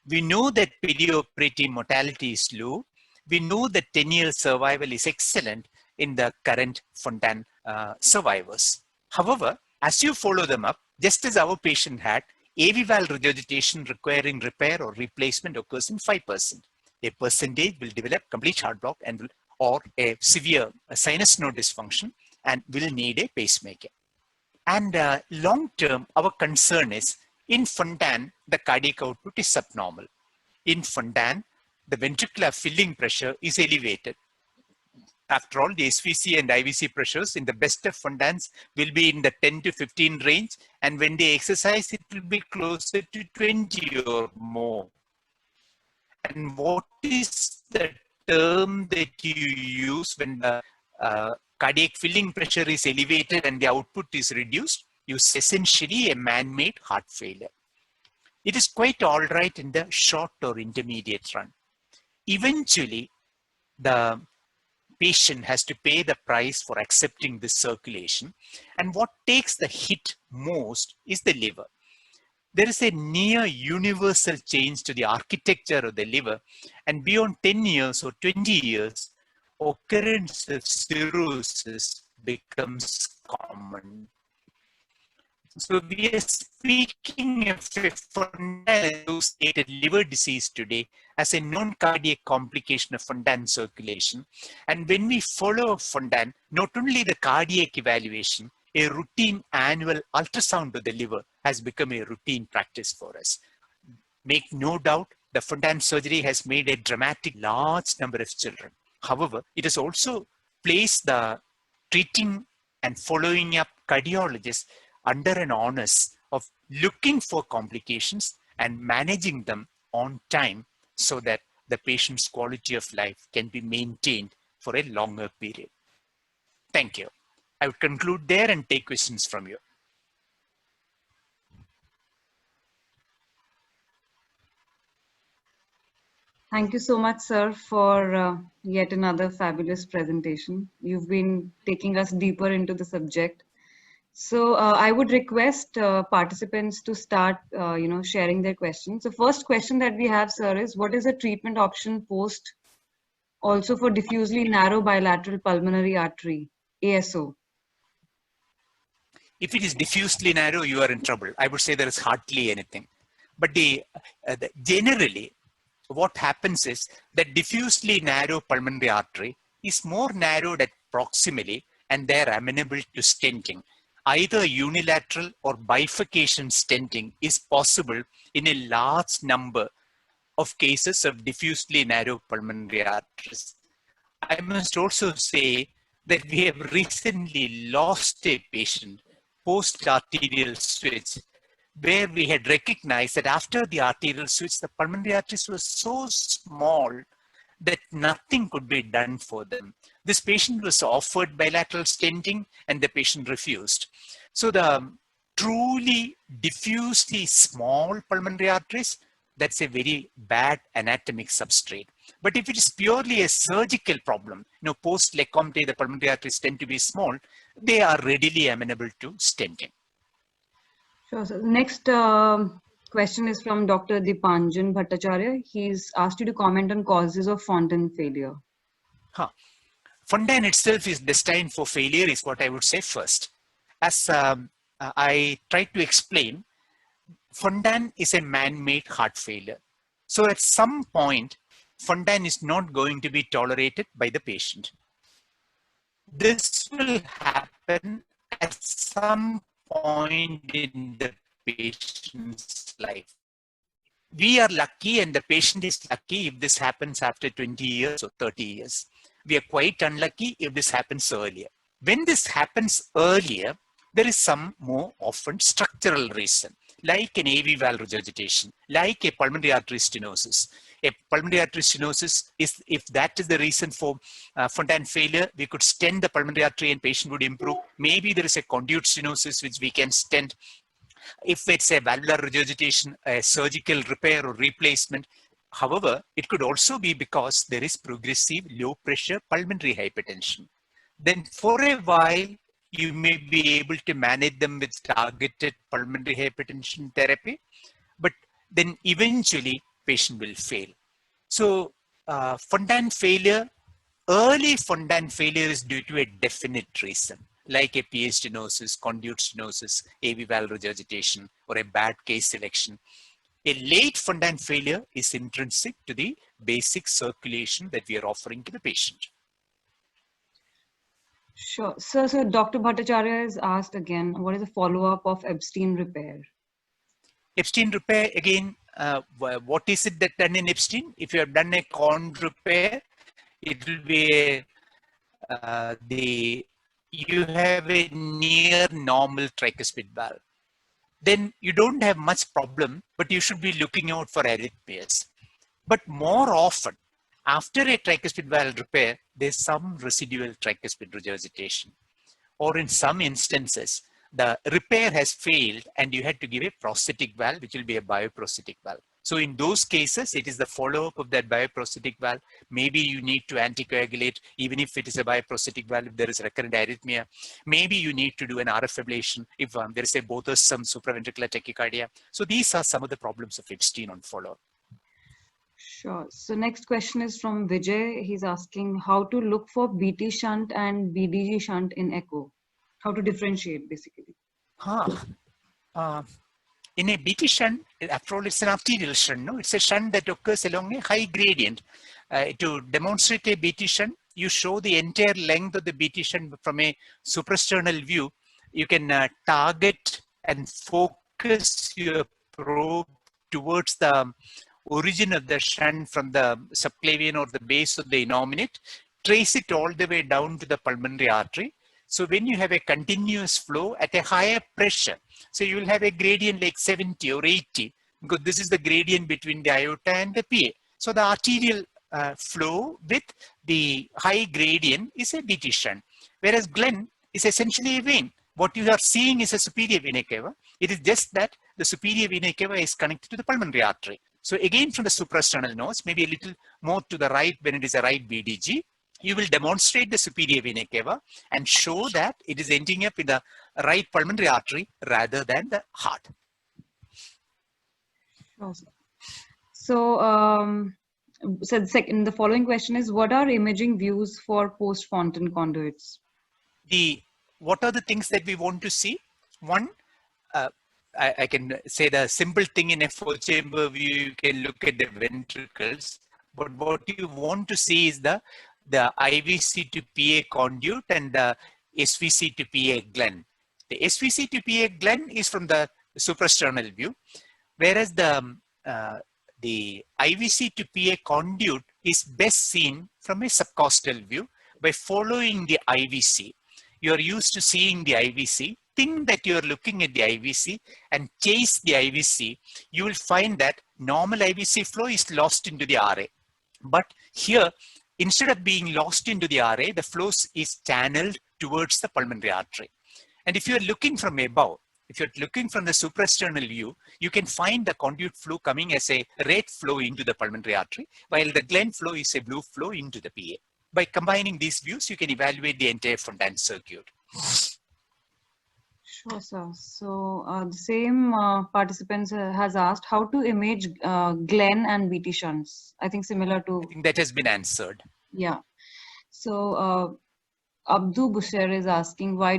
We know that perioperative mortality is low. We know that 10-year survival is excellent in the current Fontan survivors. However, as you follow them up, just as our patient had, AV valve regurgitation requiring repair or replacement occurs in 5%. A percentage will develop complete heart block and or a severe sinus node dysfunction and will need a pacemaker. And long term, our concern is in Fontan, the cardiac output is subnormal. In Fontan, the ventricular filling pressure is elevated. After all, the SVC and IVC pressures in the best of Fontans will be in the 10 to 15 range, and when they exercise, it will be closer to 20 or more. And what is the term that you use when the cardiac filling pressure is elevated and the output is reduced? You use essentially a man-made heart failure. It is quite all right in the short or intermediate run. Eventually, the patient has to pay the price for accepting this circulation, and what takes the hit most is the liver. There is a near universal change to the architecture of the liver, and beyond 10 years or 20 years, occurrence of cirrhosis becomes common. So we are speaking of a Fontan-associated liver disease today as a non-cardiac complication of Fontan circulation. And when we follow Fontan, not only the cardiac evaluation, a routine annual ultrasound of the liver has become a routine practice for us. Make no doubt, the Fontan surgery has made a dramatic large number of children. However, it has also placed the treating and following up cardiologists under an onus of looking for complications and managing them on time so that the patient's quality of life can be maintained for a longer period. Thank you. I would conclude there and take questions from you. Thank you so much, sir, for yet another fabulous presentation. You've been taking us deeper into the subject. So I would request participants to start, sharing their questions. The first question that we have, sir, is what is the treatment option post also for diffusely narrow bilateral pulmonary artery, ASO? If it is diffusely narrow, you are in trouble. I would say there is hardly anything. But generally, what happens is that diffusely narrow pulmonary artery is more narrowed at proximally, and they are amenable to stenting. Either unilateral or bifurcation stenting is possible in a large number of cases of diffusely narrow pulmonary arteries. I must also say that we have recently lost a patient post-arterial switch, where we had recognized that after the arterial switch, the pulmonary arteries were so small that nothing could be done for them. This patient was offered bilateral stenting and the patient refused. So the truly diffusely small pulmonary arteries, that's a very bad anatomic substrate. But if it is purely a surgical problem, post-Lecomte, the pulmonary arteries tend to be small, they are readily amenable to stenting. Sure. So next question is from Dr. Dipanjan Bhattacharya. He's asked you to comment on causes of fontan failure. Fontan itself is destined for failure is what I would say first. As I tried to explain, fontan is a man-made heart failure. So at some point, fontan is not going to be tolerated by the patient. This will happen at some point in the patient's life. We are lucky and the patient is lucky if this happens after 20 years or 30 years. We are quite unlucky if this happens earlier. When this happens earlier, there is some more often structural reason, like an AV valve regurgitation, like a pulmonary artery stenosis. A pulmonary artery stenosis is, if that is the reason for fontan failure, we could stent the pulmonary artery and patient would improve. Maybe there is a conduit stenosis which we can stent. If it's a valvular regurgitation, a surgical repair or replacement. However, it could also be because there is progressive low pressure pulmonary hypertension. Then for a while, you may be able to manage them with targeted pulmonary hypertension therapy, but then eventually patient will fail. So fontan failure, early fontan failure is due to a definite reason, like a PA stenosis, conduit stenosis, AV valve regurgitation, or a bad case selection. A late fontan failure is intrinsic to the basic circulation that we are offering to the patient. Sure. So Dr. Bhattacharya is asked again, what is the follow-up of Epstein repair? Epstein repair, again, what is it that done in Epstein? If you have done a con repair, it will be you have a near normal tricuspid valve. Then you don't have much problem, but you should be looking out for arrhythmias. But more often, after a tricuspid valve repair, there's some residual tricuspid regurgitation. Or in some instances, the repair has failed and you had to give a prosthetic valve, which will be a bioprosthetic valve. So in those cases, it is the follow-up of that bioprosthetic valve. Maybe you need to anticoagulate, even if it is a bioprosthetic valve, if there is recurrent arrhythmia. Maybe you need to do an RF ablation if there is a bothersome supraventricular tachycardia. So these are some of the problems of Epstein on follow-up. Sure. So next question is from Vijay. He's asking how to look for BT shunt and BDG shunt in echo. How to differentiate, basically. In a BT shunt, after all, it's an arterial shunt. No, it's a shunt that occurs along a high gradient. To demonstrate a BT shunt, you show the entire length of the BT shunt from a suprasternal view. You can target and focus your probe towards the origin of the shunt from the subclavian or the base of the innominate, trace it all the way down to the pulmonary artery. So when you have a continuous flow at a higher pressure, so you will have a gradient like 70 or 80, because this is the gradient between the aorta and the PA. So the arterial flow with the high gradient is a BT shunt, whereas Glenn is essentially a vein. What you are seeing is a superior vena cava. It is just that the superior vena cava is connected to the pulmonary artery. So again, from the suprasternal nose, maybe a little more to the right when it is a right BDG, you will demonstrate the superior vena cava and show that it is ending up in the right pulmonary artery rather than the heart. Awesome. So, the following question is, what are imaging views for post-fontan conduits? What are the things that we want to see? One, I can say the simple thing in a 4-chamber view, you can look at the ventricles, but what you want to see is the IVC to PA conduit and the SVC to PA glen. The SVC to PA glen is from the suprasternal view, whereas the IVC to PA conduit is best seen from a subcostal view by following the IVC. You are used to seeing the IVC, think that you are looking at the IVC and chase the IVC, you will find that normal IVC flow is lost into the RA. But here, instead of being lost into the RA, the flow is channeled towards the pulmonary artery. And if you are looking from above, if you're looking from the suprasternal view, you can find the conduit flow coming as a red flow into the pulmonary artery, while the glen flow is a blue flow into the PA. By combining these views, you can evaluate the entire Fontan circuit. Sure, sir. So the same participant has asked how to image glen and VT shunts. I think similar to. I think that has been answered. Yeah. So Abdu Busher is asking why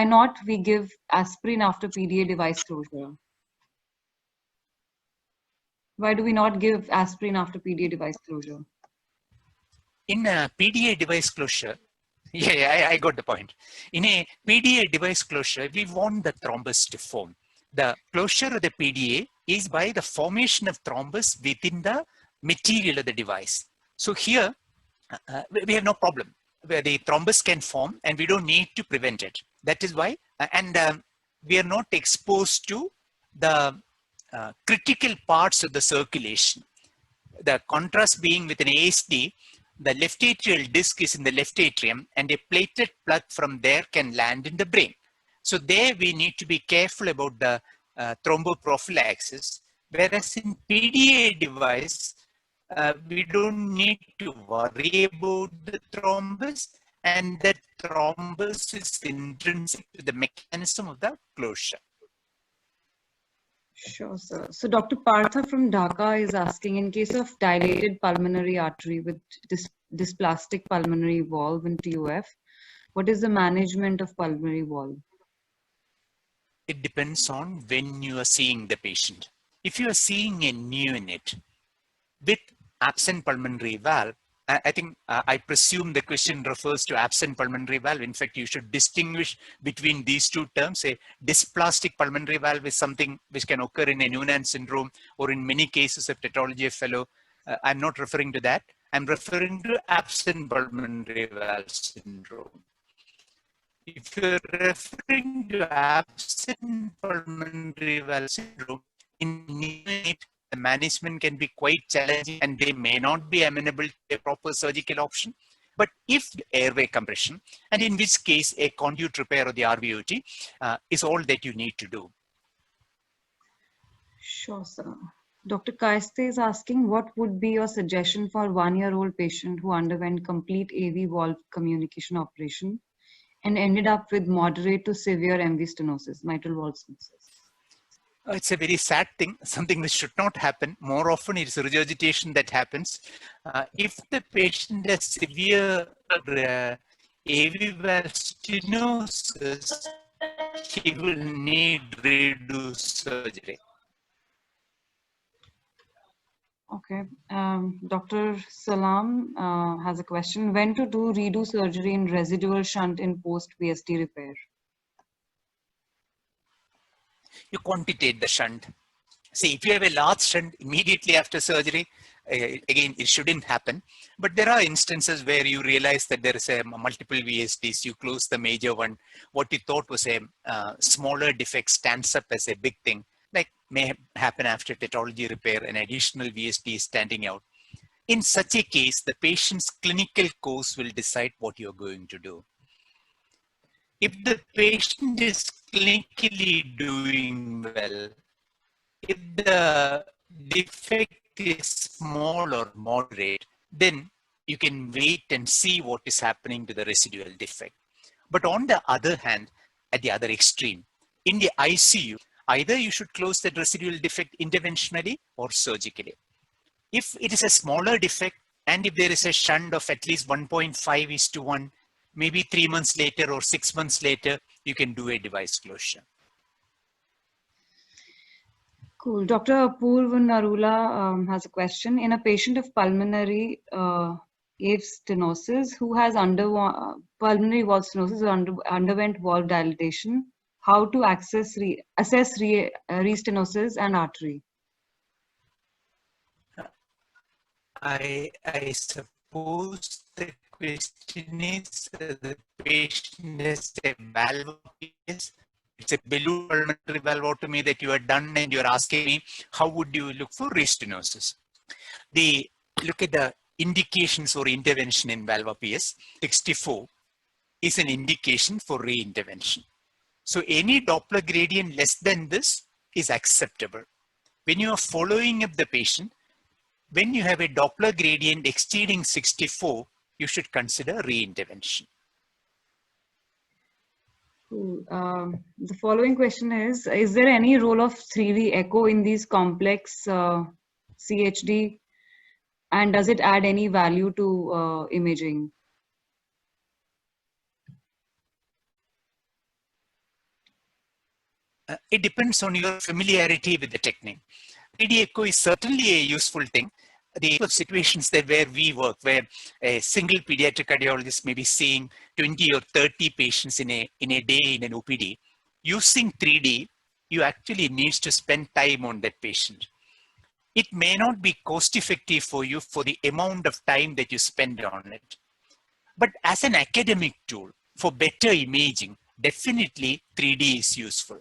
not we give aspirin after PDA device closure? Why do we not give aspirin after PDA device closure? In a PDA device closure, I got the point. In a PDA device closure, we want the thrombus to form. The closure of the PDA is by the formation of thrombus within the material of the device. So here, we have no problem where the thrombus can form and we don't need to prevent it. That is why, we are not exposed to the critical parts of the circulation. The contrast being with an ASD, the left atrial disc is in the left atrium and a platelet plug from there can land in the brain. So there we need to be careful about the thromboprophylaxis, whereas in PDA device, we don't need to worry about the thrombus, and that thrombus is intrinsic to the mechanism of the closure. Sure, sir. So Dr. Partha from Dhaka is asking, in case of dilated pulmonary artery with dysplastic pulmonary valve in TOF, what is the management of pulmonary valve? It depends on when you are seeing the patient. If you are seeing a neonate with absent pulmonary valve, I think I presume the question refers to absent pulmonary valve. In fact, you should distinguish between these two terms. A dysplastic pulmonary valve is something which can occur in a Noonan syndrome or in many cases of tetralogy of fellow. I'm not referring to that. I'm referring to absent pulmonary valve syndrome. If you're referring to absent pulmonary valve syndrome, in neonate, the management can be quite challenging and they may not be amenable to a proper surgical option. But if airway compression, and in which case a conduit repair of the RVOT is all that you need to do. Sure, sir. Dr. Kaiste is asking, what would be your suggestion for a 1-year-old patient who underwent complete AV valve communication operation and ended up with moderate to severe MV stenosis, mitral valve stenosis? It's a very sad thing, something which should not happen. More often it's regurgitation that happens. If the patient has severe AV valve stenosis, he will need redo surgery. Okay. Dr. Salam has a question. When to do redo surgery in residual shunt in post-VSD repair? You quantitate the shunt. See, if you have a large shunt immediately after surgery, again, it shouldn't happen. But there are instances where you realize that there is a multiple VSDs, you close the major one. What you thought was a smaller defect stands up as a big thing, like may happen after tetralogy repair, an additional VSD is standing out. In such a case, the patient's clinical course will decide what you're going to do. If the patient is clinically doing well, if the defect is small or moderate, then you can wait and see what is happening to the residual defect. But on the other hand, at the other extreme, in the ICU, either you should close that residual defect interventionally or surgically. If it is a smaller defect and if there is a shunt of at least 1.5:1, maybe 3 months later or 6 months later, you can do a device closure. Cool. Dr. Apurva Narula has a question. In a patient of pulmonary AF stenosis who has pulmonary valve stenosis or underwent valve dilatation, how to assess restenosis and artery? I suppose the question is the patient has a valvotomy. It's a balloon pulmonary valvotomy that you have done, and you're asking me how would you look for restenosis. Look at the indications for intervention in valvotomies. 64 is an indication for re-intervention. So any Doppler gradient less than this is acceptable. When you are following up the patient, when you have a Doppler gradient exceeding 64, you should consider re-intervention. Cool. The following question is there any role of 3D echo in these complex CHD, and does it add any value to imaging? It depends on your familiarity with the technique. 3D echo is certainly a useful thing. The situations that where we work, where a single pediatric cardiologist may be seeing 20 or 30 patients in a day in an OPD, using 3D, you actually need to spend time on that patient. It may not be cost effective for you for the amount of time that you spend on it. But as an academic tool for better imaging, definitely 3D is useful.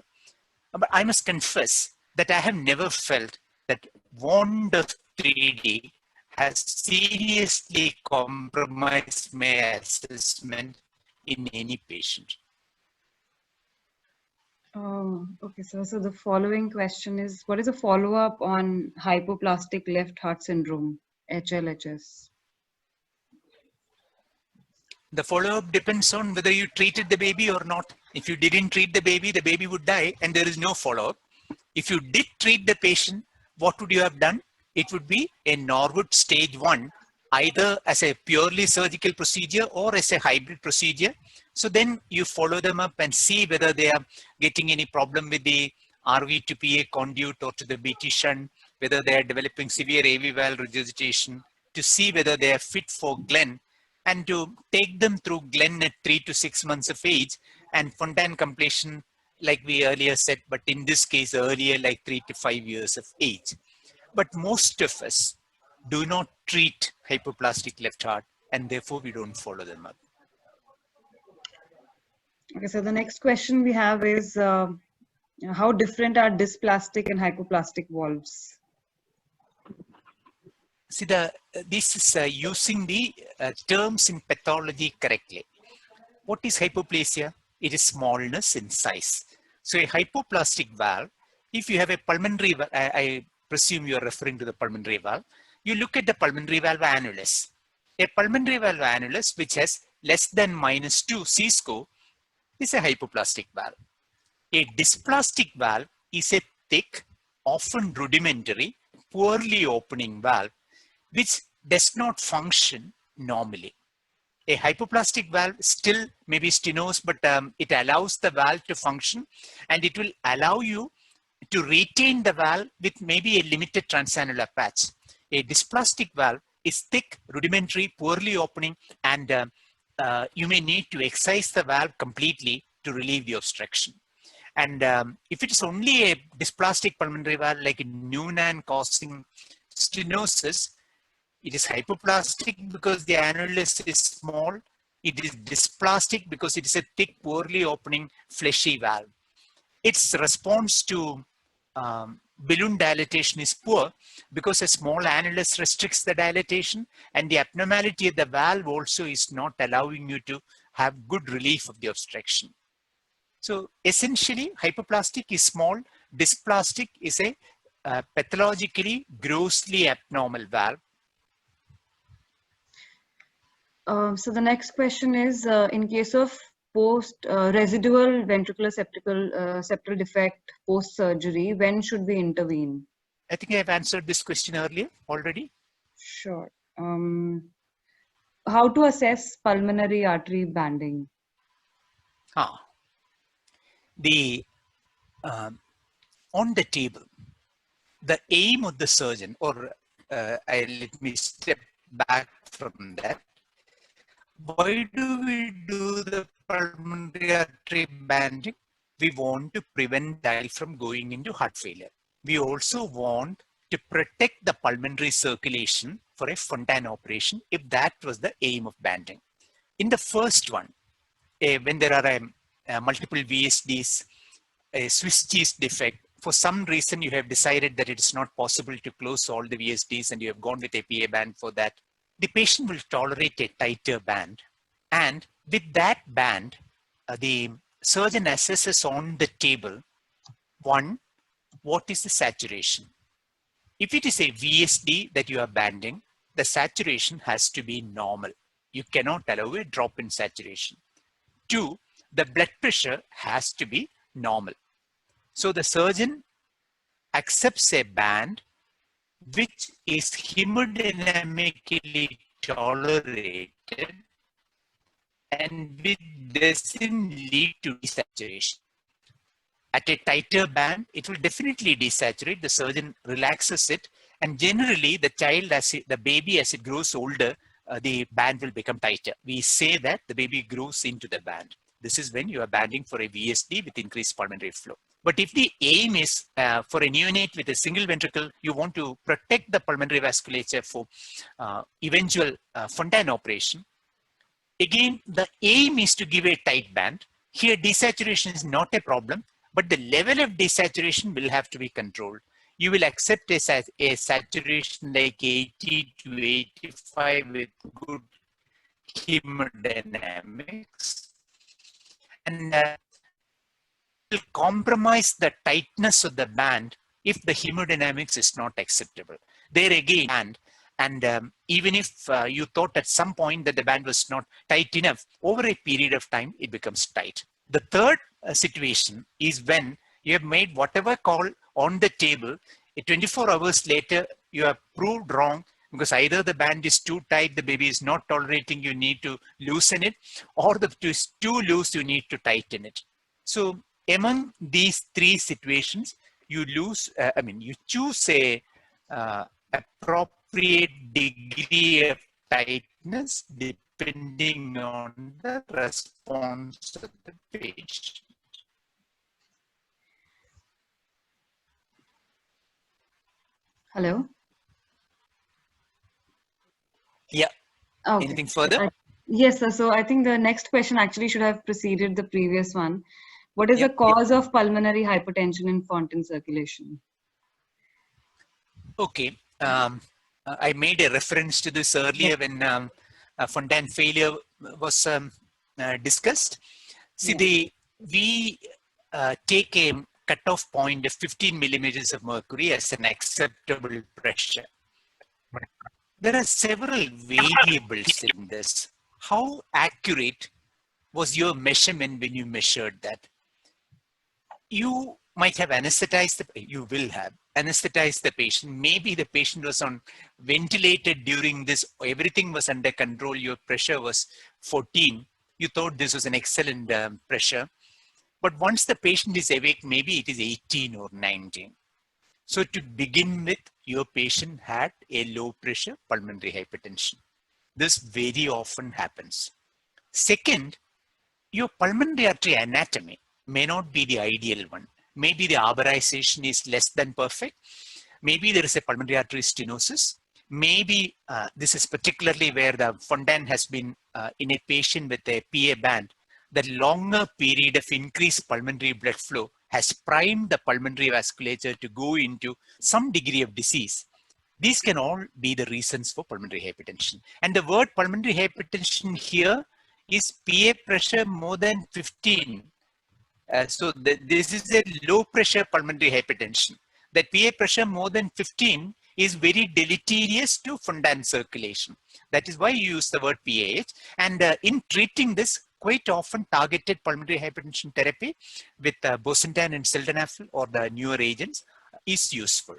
But I must confess that I have never felt that want of 3D has seriously compromised my assessment in any patient. Okay, so the following question is, what is a follow-up on hypoplastic left heart syndrome, HLHS? The follow-up depends on whether you treated the baby or not. If you didn't treat the baby would die and there is no follow-up. If you did treat the patient, what would you have done? It would be a Norwood stage 1, either as a purely surgical procedure or as a hybrid procedure. So then you follow them up and see whether they are getting any problem with the RV to PA conduit or to the BT shunt, whether they are developing severe AV valve regurgitation, to see whether they are fit for Glenn, and to take them through Glenn at 3 to 6 months of age, and Fontan completion like we earlier said, but in this case earlier like 3 to 5 years of age. But most of us do not treat hypoplastic left heart, and therefore we don't follow them up. Okay, so the next question we have is, how different are dysplastic and hypoplastic valves? See, this is using the terms in pathology correctly. What is hypoplasia? It is smallness in size. So a hypoplastic valve, if you have a pulmonary valve, I presume you are referring to the pulmonary valve, you look at the pulmonary valve annulus. A pulmonary valve annulus which has less than -2 C-score is a hypoplastic valve. A dysplastic valve is a thick, often rudimentary, poorly opening valve which does not function normally. A hypoplastic valve still may be stenosed, but it allows the valve to function, and it will allow you to retain the valve with maybe a limited transannular patch. A dysplastic valve is thick, rudimentary, poorly opening, and you may need to excise the valve completely to relieve the obstruction. And if it is only a dysplastic pulmonary valve like a Noonan causing stenosis, it is hypoplastic because the annulus is small. It is dysplastic because it is a thick, poorly opening, fleshy valve. Its response to balloon dilatation is poor because a small annulus restricts the dilatation, and the abnormality of the valve also is not allowing you to have good relief of the obstruction. So essentially, hypoplastic is small, dysplastic is a pathologically grossly abnormal valve. So the next question is, in case of residual ventricular septal defect post-surgery, when should we intervene? I think I have answered this question earlier already. Sure. how to assess pulmonary artery banding? The on the table, the aim of the surgeon, or let me step back from that. Why do we do the pulmonary artery banding? We want to prevent the eye from going into heart failure. We also want to protect the pulmonary circulation for a Fontan operation, if that was the aim of banding. In the first one, when there are multiple VSDs, a Swiss cheese defect, for some reason you have decided that it is not possible to close all the VSDs and you have gone with a PA band for that, the patient will tolerate a tighter band. And with that band, the surgeon assesses on the table, one, what is the saturation? If it is a VSD that you are banding, the saturation has to be normal. You cannot allow a drop in saturation. Two, the blood pressure has to be normal. So the surgeon accepts a band which is hemodynamically tolerated and which doesn't lead to desaturation. At a tighter band, it will definitely desaturate. The surgeon relaxes it, and generally the child, the baby, as it grows older, the band will become tighter. We say that the baby grows into the band. This is when you are banding for a VSD with increased pulmonary flow. But if the aim is for a neonate with a single ventricle, you want to protect the pulmonary vasculature for eventual Fontan operation. Again, the aim is to give a tight band. Here, desaturation is not a problem, but the level of desaturation will have to be controlled. You will accept a saturation like 80 to 85 with good hemodynamics, and will compromise the tightness of the band if the hemodynamics is not acceptable. There again, and even if you thought at some point that the band was not tight enough, over a period of time, it becomes tight. The third situation is when you have made whatever call on the table, 24 hours later, you have proved wrong because either the band is too tight, the baby is not tolerating, you need to loosen it, or the is too loose, you need to tighten it. So among these three situations, you choose a appropriate degree of tightness depending on the response of the patient. Hello? Yeah. Okay. Anything further? Yes, sir. So I think the next question actually should have preceded the previous one. What is the cause of pulmonary hypertension in Fontan circulation? Okay. I made a reference to this earlier when Fontan failure was discussed. See, we take a cutoff point of 15 millimeters of mercury as an acceptable pressure. There are several variables in this. How accurate was your measurement when you measured that? You might have anesthetized you will have anesthetized the patient. Maybe the patient was on ventilated during this, everything was under control, your pressure was 14. You thought this was an excellent pressure. But once the patient is awake, maybe it is 18 or 19. So to begin with, your patient had a low pressure pulmonary hypertension. This very often happens. Second, your pulmonary artery anatomy may not be the ideal one. Maybe the arborization is less than perfect. Maybe there is a pulmonary artery stenosis. Maybe this is particularly where the Fontan has been in a patient with a PA band. The longer period of increased pulmonary blood flow has primed the pulmonary vasculature to go into some degree of disease. These can all be the reasons for pulmonary hypertension. And the word pulmonary hypertension here is PA pressure more than 15. So this is a low pressure pulmonary hypertension. That PA pressure more than 15 is very deleterious to Fontan circulation. That is why you use the word PAH. And in treating this, quite often targeted pulmonary hypertension therapy with bosentan and sildenafil or the newer agents is useful.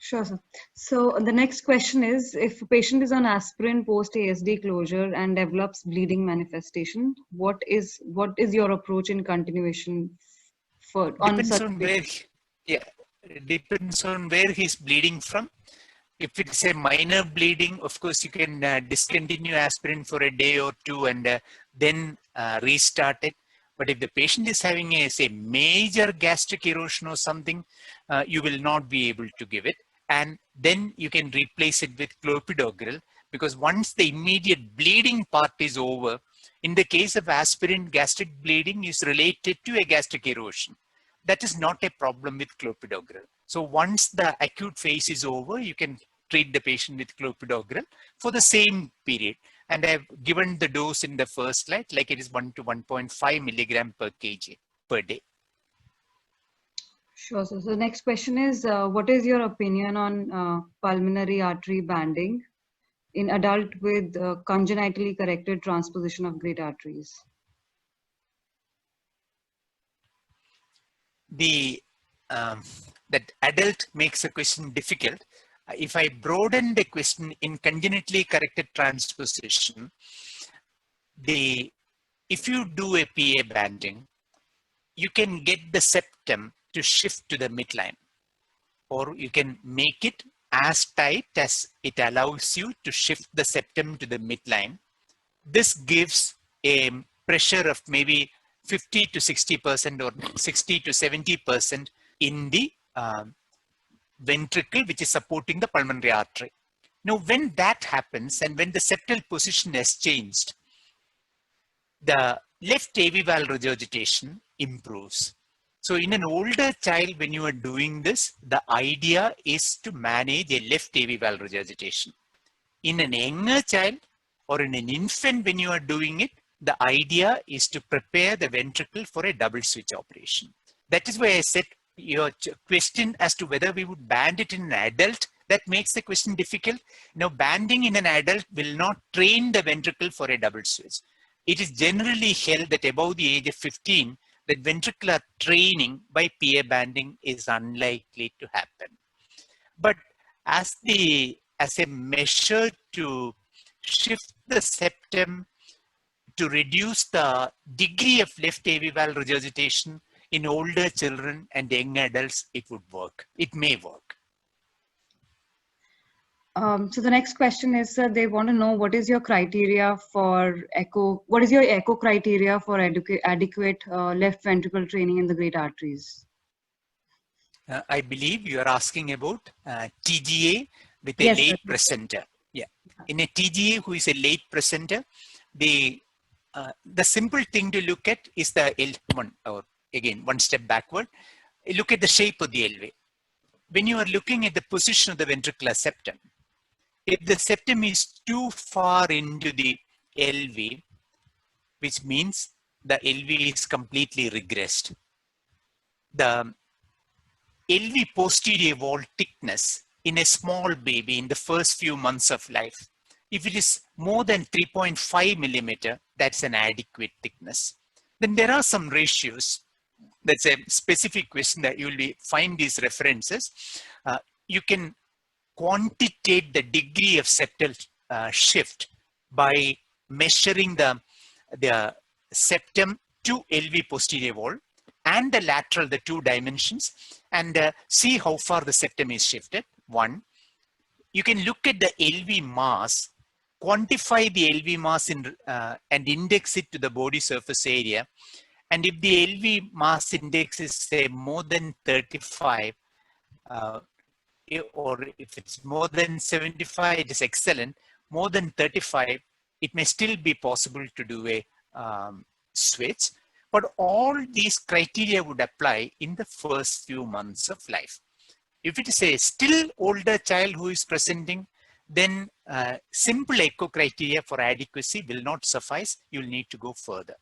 Sure, sir. So the next question is, if a patient is on aspirin post ASD closure and develops bleeding manifestation, what is your approach in continuation for on Depends such on where, patients? yeah, depends on where he's bleeding from. If it's a minor bleeding, of course, you can discontinue aspirin for a day or two and then restart it. But if the patient is having a, say, major gastric erosion or something, you will not be able to give it. And then you can replace it with clopidogrel, because once the immediate bleeding part is over, in the case of aspirin, gastric bleeding is related to a gastric erosion. That is not a problem with clopidogrel. So once the acute phase is over, you can treat the patient with clopidogrel for the same period. And I've given the dose in the first slide, like it is 1 to 1.5 milligram per kg per day. Sure. So the next question is, what is your opinion on pulmonary artery banding in adult with congenitally corrected transposition of great arteries? That adult makes a question difficult. If I broaden the question in congenitally corrected transposition, if you do a PA banding, you can get the septum to shift to the midline, or you can make it as tight as it allows you to shift the septum to the midline. This gives a pressure of maybe 50 to 60% or 60 to 70% in the ventricle, which is supporting the pulmonary artery. Now, when that happens and when the septal position has changed, the left AV valve regurgitation improves. So in an older child, when you are doing this, the idea is to manage a left AV valve regurgitation. In an younger child or in an infant, when you are doing it, the idea is to prepare the ventricle for a double switch operation. That is why I said your question as to whether we would band it in an adult, that makes the question difficult. Now, banding in an adult will not train the ventricle for a double switch. It is generally held that above the age of 15, that ventricular training by PA banding is unlikely to happen. But as a measure to shift the septum to reduce the degree of left AV valve regurgitation in older children and young adults, it would work. It may work. So the next question is, they want to know what is your criteria for echo? What is your echo criteria for adequate left ventricle training in the great arteries? I believe you are asking about TGA with a Yes, late sir. presenter. Yeah, in a TGA who is a late presenter, the simple thing to look at is the L1, or again one step backward. Look at the shape of the LV. When you are looking at the position of the ventricular septum, if the septum is too far into the LV, which means the LV is completely regressed. The LV posterior wall thickness in a small baby in the first few months of life, if it is more than 3.5 millimeter, that's an adequate thickness. Then there are some ratios. That's a specific question that you will find these references. You can quantitate the degree of septal shift by measuring the septum to LV posterior wall and the lateral, the two dimensions, and see how far the septum is shifted. One, you can look at the LV mass, quantify the LV mass and index it to the body surface area. And if the LV mass index is, say, more than 35, or if it's more than 75, it is excellent. More than 35, it may still be possible to do a switch. But all these criteria would apply in the first few months of life. If it is a still older child who is presenting, then simple echo criteria for adequacy will not suffice. You'll need to go further.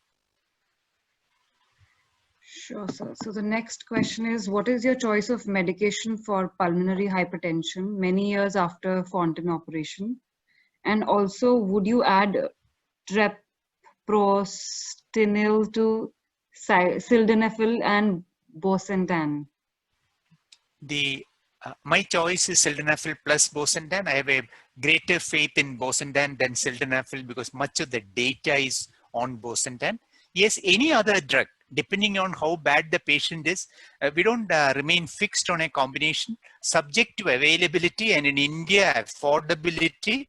Sure, sir. So the next question is, what is your choice of medication for pulmonary hypertension many years after Fontan operation? And also, would you add treprostinil to sildenafil and bosentan? My choice is sildenafil plus bosentan. I have a greater faith in bosentan than sildenafil because much of the data is on bosentan. Yes, any other drug, depending on how bad the patient is, we don't remain fixed on a combination. Subject to availability and in India, affordability,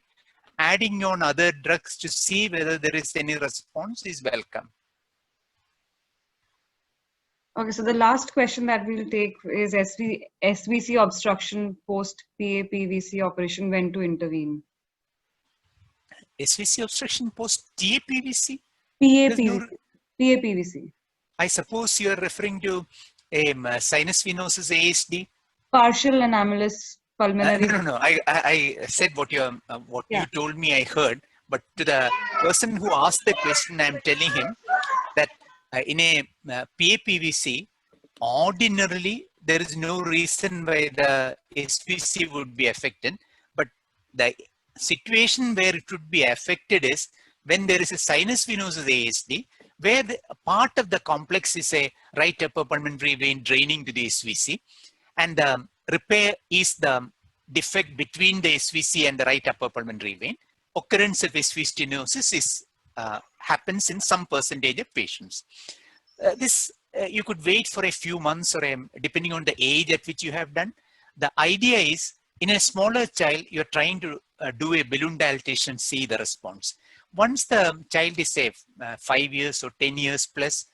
adding on other drugs to see whether there is any response is welcome. Okay, so the last question that we'll take is SVC obstruction post PAPVC operation, when to intervene? SVC obstruction post TAPVC? PAPVC. PAPVC. I suppose you are referring to a sinus venosus ASD? Partial anomalous pulmonary. No. I said what you told me I heard, but to the person who asked the question, I'm telling him that in a PAPVC, ordinarily, there is no reason why the SVC would be affected, but the situation where it would be affected is when there is a sinus venosus ASD, where part of the complex is a right upper pulmonary vein draining to the SVC, and the repair is the defect between the SVC and the right upper pulmonary vein. Occurrence of SV stenosis is, happens in some percentage of patients. You could wait for a few months or depending on the age at which you have done. The idea is in a smaller child, you're trying to do a balloon dilatation, see the response. Once the child is say 5 years or 10 years plus,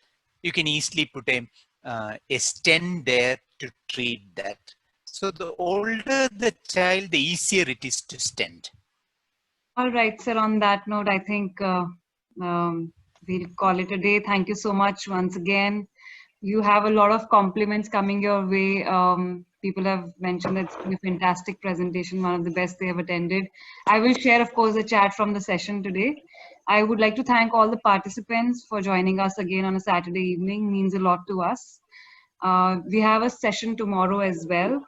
you can easily put a stent there to treat that. So the older the child, the easier it is to stent. All right, sir. On that note, I think we'll call it a day. Thank you so much once again. You have a lot of compliments coming your way. People have mentioned that it's been a fantastic presentation, one of the best they have attended. I will share, of course, the chat from the session today. I would like to thank all the participants for joining us again on a Saturday evening. It means a lot to us. We have a session tomorrow as well.